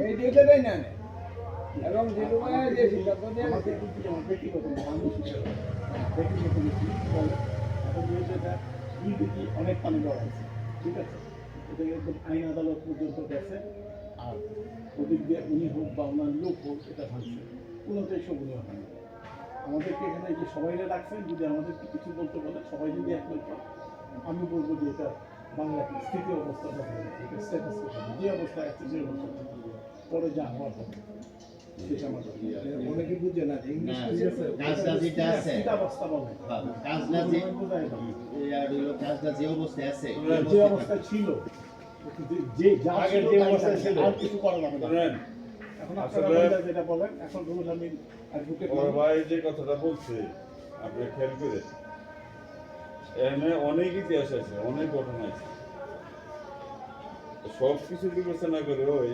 এই ডেটাটাই না এবং যে লোকের যে সিদ্ধান্ত দিয়ে আমাদের কিন্তু যেমন ব্যক্তিগত মানুষ ব্যক্তিগত বলে এখন যেহেতু এটা দুর্নীতি অনেক পানি দেওয়া হয়েছে ঠিক আছে এটা একদম আইন আদালত পর্যন্ত গেছে আর ওদিক দিয়ে উনি হোক বা ওনার লোক হোক এটা ভাঙছে কোনোটাই শোভনীয় হয় না আমাদেরকে এখানে যে সবাইরা রাখছেন যদি আমাদেরকে কিছু বলতে বলে সবাই যদি একমত হয় আমি বলবো যে এটা বাংলা স্থিতি অবস্থা দেখা যাচ্ছে এটা স্ট্যাটাস যে অবস্থায় আছে যে অবস্থা পরে যা হওয়ার হবে সেটা আমাদের অনেকে বুঝে না কাজটা যেটা আছে অবস্থা বলে কাজটা যে অবস্থায় আছে যে অবস্থায় ছিল যে যা আগের যে অবস্থায় ছিল আর কিছু করা যাবে না এখন আপনারা যেটা বলেন এখন রুহুল আমিন অ্যাডভোকেট বড় ভাই যে কথাটা বলছে আপনি খেয়াল করে এখানে অনেক ইতিহাস আছে অনেক ঘটনা আছে সব কিছু বিবেচনা করে ওই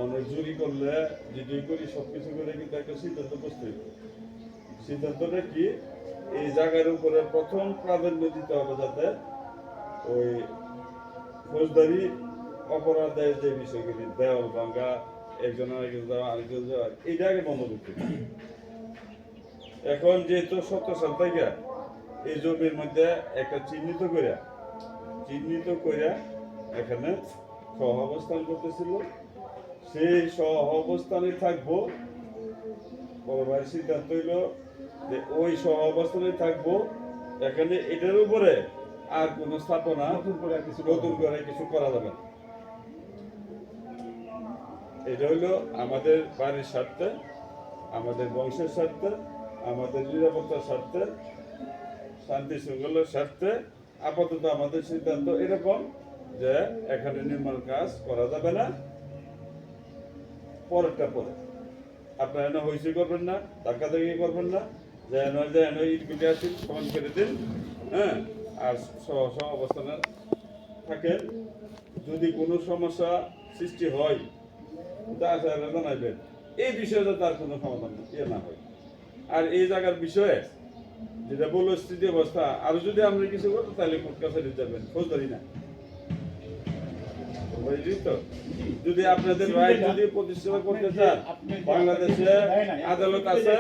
অনেক জুরি করলে যেটি করি সব কিছু করে কিন্তু একটা সিদ্ধান্ত বসতে হবে সিদ্ধান্তটা কি এই জায়গার উপরে প্রথম প্রাধান্য দিতে হবে যাতে ওই ফৌজদারি অপরাধের যে বিষয়গুলি দেওয়াল ভাঙ্গা একজন আরেকজন যাওয়া এইটা আগে বন্ধ করতে হবে। এখন যেহেতু 17 সাল থেকে এই জমির মধ্যে একটা চিহ্নিত করে এখানে সহ অবস্থান করতেছিল, সেই সহ অবস্থানে থাকবো। বড় ভাইয়ের সিদ্ধান্ত হইল যে ওই সহ অবস্থানে থাকবো, এখানে এটার উপরে আর কোনো স্থাপনা নতুন করে কিছু করা যাবে না। এটা হইলো আমাদের বাড়ির স্বার্থে, আমাদের বংশের স্বার্থে, আমাদের নিরাপত্তার স্বার্থে, শান্তি শৃঙ্খলার স্বার্থে আপাতত আমাদের সিদ্ধান্ত এরকম যে এখানে নির্মাণ কাজ করা যাবে না। পরেরটা পরে আপনারা এনে হইচই করবেন না, ধাক্কাধাক্কি করবেন না, যে ইটগুলি আসেন সমান করে দিন, হ্যাঁ, আর সহ অবস্থানে থাকেন। যদি কোনো সমস্যা সৃষ্টি হয় তা জানাইবেন, এই বিষয়ে তার কোনো সমাধান না হয়। আর এই জায়গার বিষয়ে যেটা বললো স্থিতি অবস্থা, আর যদি আমরা কিছু করতো তাহলে কোর্ট কাছারি যাবেন, ফৌজদারি না। যদি আপনাদের রাইট যদি প্রতিষ্ঠা করতে চান, বাংলাদেশে আদালত আছে,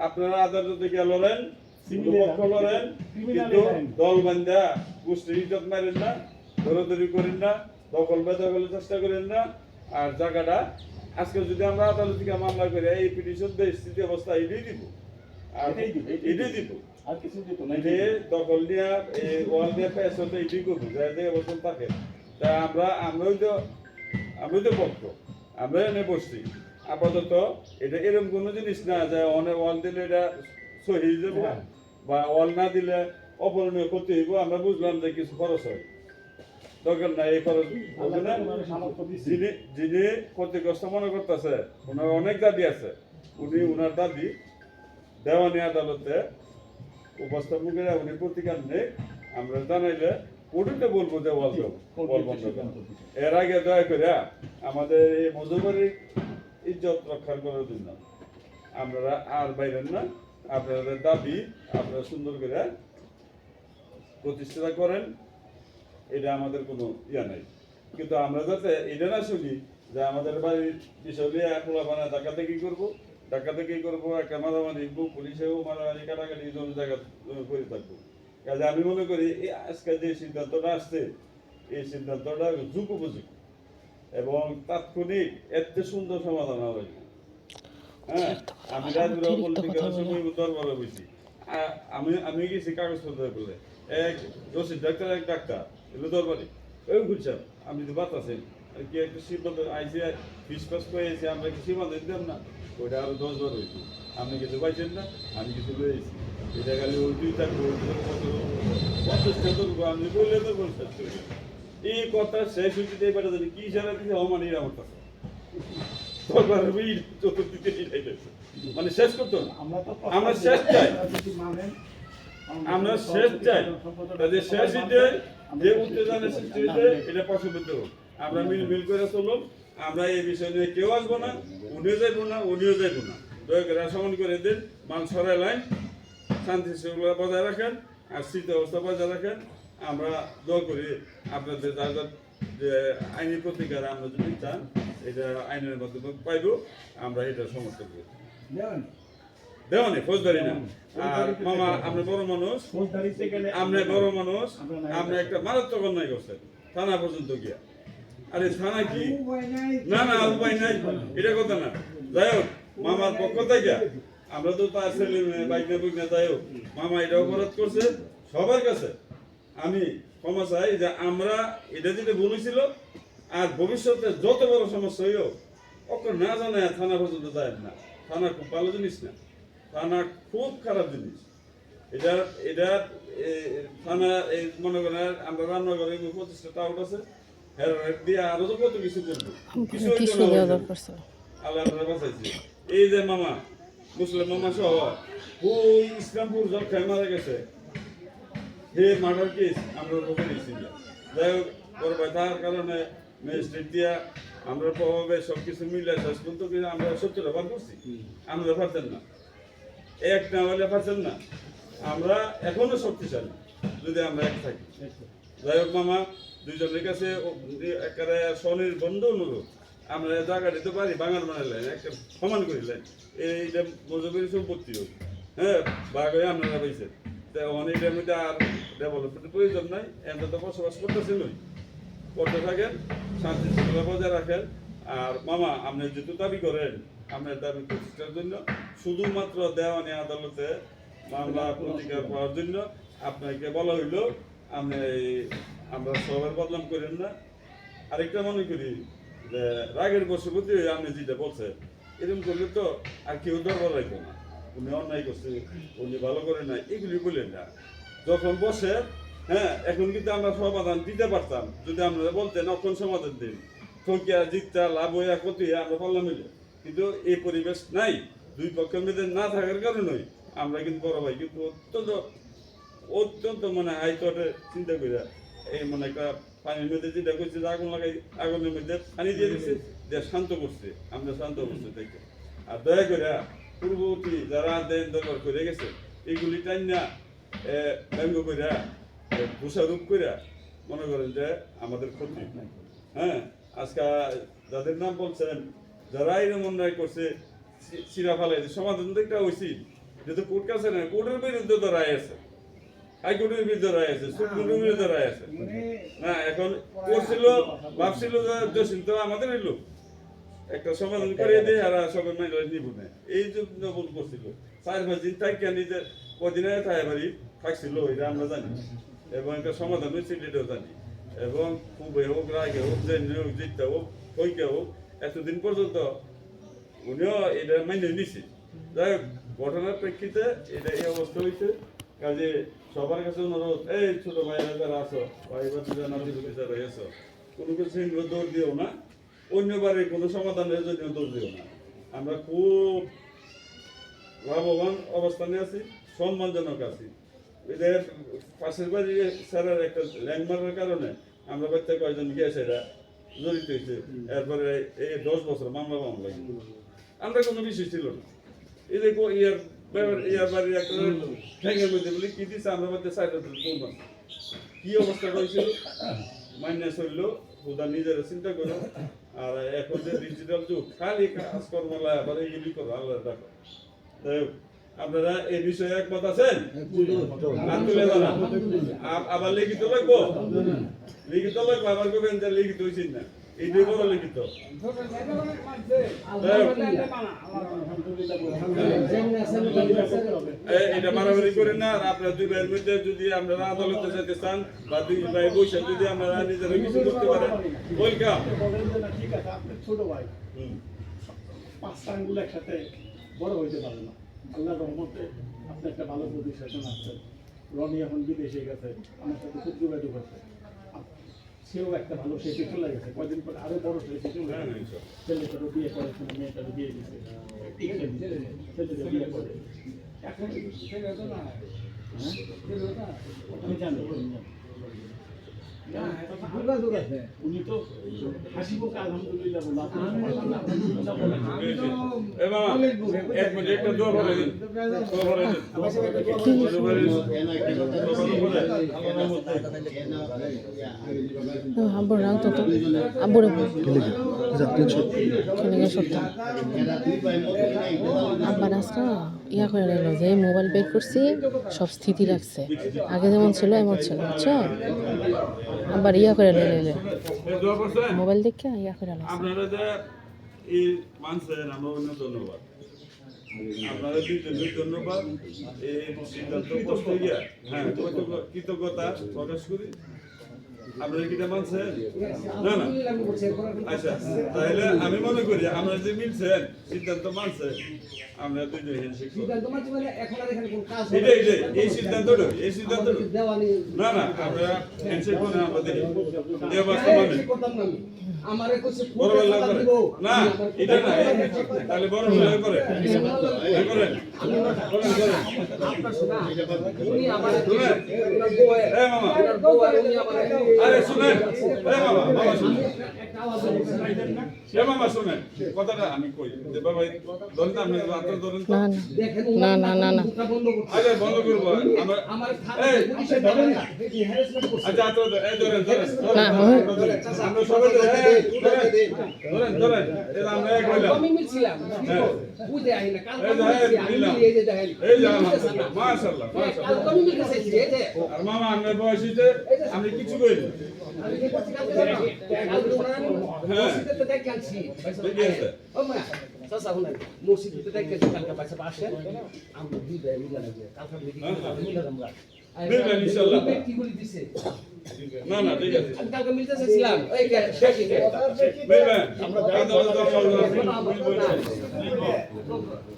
আপনারা আদালতে গিয়ে লড়েন, পক্ষ লড়েন, কিন্তু দল বান্ধা গোষ্ঠী ইজ্জত মারেন না, দৌড়াদৌড়ি করেন না, দখল বেদখলের চেষ্টা করেন না। আর জায়গাটা আজকে যদি আমরা আদালত থেকে মামলা করে এই পিটিশন স্থিতি অবস্থা এটাই দিব, আর এটাই দিব, আর কিছু দিত না। দখল নিয়ে ওয়াল দিয়ে পেশ হতে এটাই করবো, যাতে অবস্থান থাকে। তা আমরাই তো পক্ষ, আমরা এনে বসছি। আপাতত এটা এরকম কোনো জিনিস না যে অনেক ওয়াল দিলে এটা সহি যাবে, বা ওয়াল না দিলে অপরণীয় ক্ষতি হইব। আমরা বুঝলাম যে কিছু খরচ হয়, দরকার নাই এই খরচ হবে না। যিনি ক্ষতিগ্রস্ত মনে করতেছে, ওনার অনেক দাবি আছে, উনি ওনার দাবি দেওয়ানি আদালতে উপস্থাপন করে উনি প্রতিকার নেই। আমরা জানাইলে কোর্টে বলবো যে ওয়াল বন্ধ করেন। এর আগে দয়া করে আমাদের এই মজুবারির ইজ্জত রক্ষা করার জন্য আপনারা আর বাইরেন না। আপনাদের দাবি আপনারা সুন্দর করে প্রতিষ্ঠা করেন, এটা আমাদের কোনো ইয়া নাই। কিন্তু আমরা যাতে এটা না শুনি যে আমাদের বাড়ির বিষয় নিয়ে খোলা বানা ডাকাতাকি করবো, একটা মারামারি, পুলিশেও মারামারি, কাটাকাটি জমি জায়গা করে থাকবো। কাজে আমি মনে করি এই আজকে যে সিদ্ধান্তটা আসছে, এই সিদ্ধান্তটা যুগ উপযোগী এবং তাৎক্ষণিক এত সুন্দর সমাধান হবে। হ্যাঁ, আমি দরবারে বলছি, আমি গেছি কাগজপত্র বলে এক জসির ডাক্তার, এক ডাক্তার এগুলো দরবারে ওই ঘুরছিলাম। আমি যদি বাতাসেন কি একটা সিদ্ধান্ত আইসি বিশ্বাস করে এসে আমরা কি সীমান্ত দিতাম না, ওইটা আরো 10 বার হইতো। আপনি কিছু পাইছেন না, আমি কিছু লয়েছি। এটা খালি ওই 2 থাকবো 50টা ধরবো, আমি বললে তো 50। এই কথা শেষ হইতে এবারে জানি কি সারা দিতে অমানি আমার কাছে দরবারে চতুর্দিকে মানে শেষ করতো না। আমরা শেষ চাই, আমরা শেষ চাই, তাদের শেষ যে উত্তেজনা সৃষ্টি হয়েছে এটা পশুবদ্ধ হোক। আমরা মিল করে চলুন। আমরা এই বিষয় নিয়ে কেউ আসবো না, উনিও যাইবো না, উনিও যাইবো না। দয়া করে সমান করে দিন, মান সরাই লাইন, শান্তি শৃঙ্খলা বজায় রাখেন, আর স্থিতি অবস্থা বজায় রাখেন। আমরা দোয়া করি আপনাদের যে আইনি প্রতিকার আমরা যদি চান, এটা আইনের মাধ্যমে পাইব, আমরা এটা সমর্থন করি। দেওয়ানি ফৌজদারি না। আর মামা আপনি বড় মানুষ, আপনি বড় মানুষ, আপনি একটা মারাত্মক অন্যায় করছেন থানা পর্যন্ত গিয়া। আরে থানা কি না না উপায় নাই, এটা কথা না। যাই হোক, মামার পক্ষ থেকে আমরা তো তার ছেলে বাইক না যাই হোক, মামা এটা অপরাধ করছে। সবার কাছে আমি ক্ষমা চাই যে আমরা এটা যেটা বলেছিল, আর ভবিষ্যতে যত বড় সমস্যা হইও ওকে না জানায় থানা পর্যন্ত যায় না। থানা খুব ভালো জিনিস না, থানা খুব খারাপ জিনিস। এটা থানা এই মনে করেন আমরা রান্নাঘরে 25টা আউট আছে, দিয়ে আরো তো কত কিছু করবো, কিছু আল্লাহ বাঁচাইছে। এই যে মামা মুসলিম মামা সহ ওই ইসলামপুর জলখায় মারা গেছে, হে মার্ডার কেস আমরা রোগে দিয়েছি। যাই হোক, বড় ভাই থাকার কারণে ম্যাজিস্ট্রেট দিয়া আমরা প্রভাবে সব কিছু মিলে শেষ পর্যন্ত আমরা 70টা বার করছি। আমরা পারতেন না, এক না হলে পারতেন না। আমরা এখনো শক্তিশালী যদি আমরা এক থাকি। যাই হোক মামা, দুইজনের কাছে একেবারে স্বনির্বন্ধ অনুরোধ, আমরা জায়গাটা তো পারি বাঙাল বানাইলেন একটা সমান করিলেন এইটা মজুরি সম্পত্তি হোক হ্যাঁ বাঘ হয়ে আপনারা পাইছেন তা অনেকটার মধ্যে আর ডেভেলপমেন্টের প্রয়োজন নাই এত তো বসবাস করতেছেনই করতে থাকেন শান্তি শৃঙ্খলা বজায় রাখেন আর মামা আপনি যেহেতু দাবি করেন আপনার দাবি প্রতিষ্ঠার জন্য শুধুমাত্র দেওয়ানি আদালতে মামলা প্রতিকার পাওয়ার জন্য আপনাকে বলা হইল আপনি আমরা সবার বদনাম করেন না আরেকটা মনে করি যে রাগের বশবর্তী হয়ে আপনি যেটা বলছেন এরকম করলে তো আর কেউ দরবার রাখবে না উনি অন্যায় করছে উনি ভালো করে না এগুলি বললেন না যখন বসে হ্যাঁ এখন কিন্তু আমরা সমাধান দিতে পারতাম যদি আপনারা বলতেন অক্ষণ সমাধান দিন ঠকিয়া জিতটা লাভ হইয়া ক্ষতি আমরা পারলাম মিলে কিন্তু এই পরিবেশ নাই দুই পক্ষের মধ্যে না থাকার কারণেই আমরা কিন্তু বড় ভাই কিন্তু অত্যন্ত মানে হাইকোর্টে চিন্তা করে এই মানে একটা পানির মধ্যে যেটা করছে যে আগুন লাগাই আগুনের মধ্যে পানি দিয়ে দিচ্ছে যে শান্ত করছে আমরা শান্ত করছে দেখে আর দয়া করে পূর্ববর্তী যারা দেন দরবার করে গেছে এইগুলি টাইম না ব্যঙ্গ করে দোষারোপ করে মনে করেন যে আমাদের ক্ষতি হ্যাঁ আজকে যাদের নাম বলছেন যারা এরকম অন্যায় করছে চিরা ফালাই সমাধান তো একটা উচিত যেহেতু কোর্ট কাছে না কোর্টের বিরুদ্ধে তো রায় আছে হাইকোর্টের বিরুদ্ধে রায় আছে সুপ্রিম বিরুদ্ধে রায় আছে না এখন করছিল ভাবছিল জসিম তো আমাদের এলো একটা সমাধান করিয়ে দিয়ে আর সবাই মাইনে নিব না এই জন্য ভুল করছিল 4-5 দিন তাই নিজের কদিনে তাই বাড়ি থাকছিল এটা আমরা জানি এবং একটা সমাধান হয়েছে এটাও জানি এবং খুবই হোক রাগে হোক জেনে হোক জিততে হোক হইকে হোক এতদিন পর্যন্ত উনিও এটা মাইনে নিছে যাই হোক ঘটনার প্রেক্ষিতে এটা এই অবস্থা হয়েছে কাজে সবার কাছে অনুরোধ এই ছোট ভাইরা যারা আছো ভাই নাতি যারা আছো কোনো কিছু দৌড় দিও না অন্যবারে কোনো সমাধানের জন্য দৌড় দিও না আমরা খুব লাভবান অবস্থানে আছি সম্মানজনক আছি এদের পাশের বাড়ি স্যারের একটা ল্যান্ডমার্কের কারণে আমরা বাচ্চা কয়েকজন গিয়েছে এরা জড়িত হয়েছে এরপরে এই 10 বছর মামলা আমরা কোনো বিষয় ছিল না এই দেখো ইয়ার বাড়ির একটা ঠ্যাঙের মধ্যে বলি কি দিচ্ছে আমরা বাচ্চা সাইডে কি অবস্থা হয়েছিল মাইনাস হইল ওটা নিজেরা চিন্তা করো আর এখন যে ডিজিটাল যুগ খালি কাজকর্মলা আবার এইগুলি করো আল্লাহ দেখো আপনারা এই বিষয়ে একমত আছেন আবার লিখিত লাগবো আবার করবেন যে লিখিত হয়েছেন না এইটাই বড় লিখিত এটা মারামারি করেন না আর আপনার দুই ভাইয়ের মধ্যে যদি আপনারা আদালতে যেতে চান বা দুই ভাই বসে যদি আপনারা নিজেরা কিছু করতে পারেন ওয়েলকাম ঠিক আছে আপনার ছোট ভাই 5 আঙ্গুল একসাথে বড় হইতে পারে না আল্লাহর রহমতে আপনি একটা ভালো প্রতিষ্ঠান আছে রনি এখন বিদেশে গেছে আমার সাথে খুব যোগাযোগ আছে সেও একটা ভালো শেপে চলে গেছে কয়েকদিন পরে আরো বড় শেপে চলে গেছে ছেলেটারও বিয়ে করে মেয়েটারও বিয়ে দিচ্ছে ছেলেটা বিয়ে করে এখন ছেলে তো না আমি জানি যোগাযোগ আছে উনি তো হাসিমুখে আলহামদুলিল্লাহ এ বাবা এক মিনিট একটা দোয়া বলে দিন দোয়া বলে দিন আব্বুর রাগ তো আব্বুরে কেনে সত্য আব্বার আজকে ইয়া করে নিল যে মোবাইল বের করছি সব স্থিতি রাখছে আগে যেমন ছিল এমন ছিল বুঝছো আবার ইয়া করে নিলে মোবাইল দেখে ইয়া করে নিল আপনারা যে এই মানছেন আমরা অন্য ধন্যবাদ আপনারা দুইজনের ধন্যবাদ এই সিদ্ধান্ত করতে গিয়া হ্যাঁ কৃতজ্ঞতা প্রকাশ করি আপনারা কি এটা মানছেন না না আচ্ছা তাহলে আমি মনে করি আমরা যে মিলছেন সিদ্ধান্ত মানছেন আমরা দুইজন হ্যান্ডশেক এই সিদ্ধান্তটা না না আমরা হ্যান্ডশেক করে আমরা দেখি দেহ বাস্তব মানে আমারে কইছে বড় বেলা করে না এটা না তাহলে বড় বেলা করে করেন আপনার শোনা উনি আমারে এ মামা উনি আমারে আরে শুনেন এ মামা মামা শুনেন একটা আওয়াজ এ মামা শুনেন কথাটা আমি কই যে বাবা ধরেন না, আপনি আপনার ধরেন তো। না না দেখেন না, না, না, না। মুখটা বন্ধ করতে আচ্ছা বন্ধ করবো আমরা আমার এই, পুলিশের ধরেন না এই হ্যারাসমেন্ট করছে আচ্ছা তো এই ধরেন ধরেন না, আমরা সবাই ধরেন এই যে আমরা এক হইলাম আমি মিলছিলাম বুঝে আই না কাল এই যে আমি নিলাম। এই যে দেখেন এই যে আলহামদুলিল্লাহ মাশাআল্লাহ কাল মাশাআল্লাহ আমি মিলতে চাইছি এই যে আর মামা আপনার বয়সীতে আপনি কিছু কইলেন আমি কি করছি কালকে জানো কাল তোমরা আমি মসজিদে তো দেখে আনছি দেখে আছে। ও মা চাচা শুনেন মসজিদে তো দেখে আনছি কালকে বাইসা আসেন আমরা দুই ভাই মিলে লাগবে কালকে মিলে আমরা মিলবেন ইনশাআল্লাহ। ব্যক্তিগুলি দিছে না না ঠিক আছে আমি কালকে মিলতে চাইছিলাম ওই শেষই মিলবেন আমরা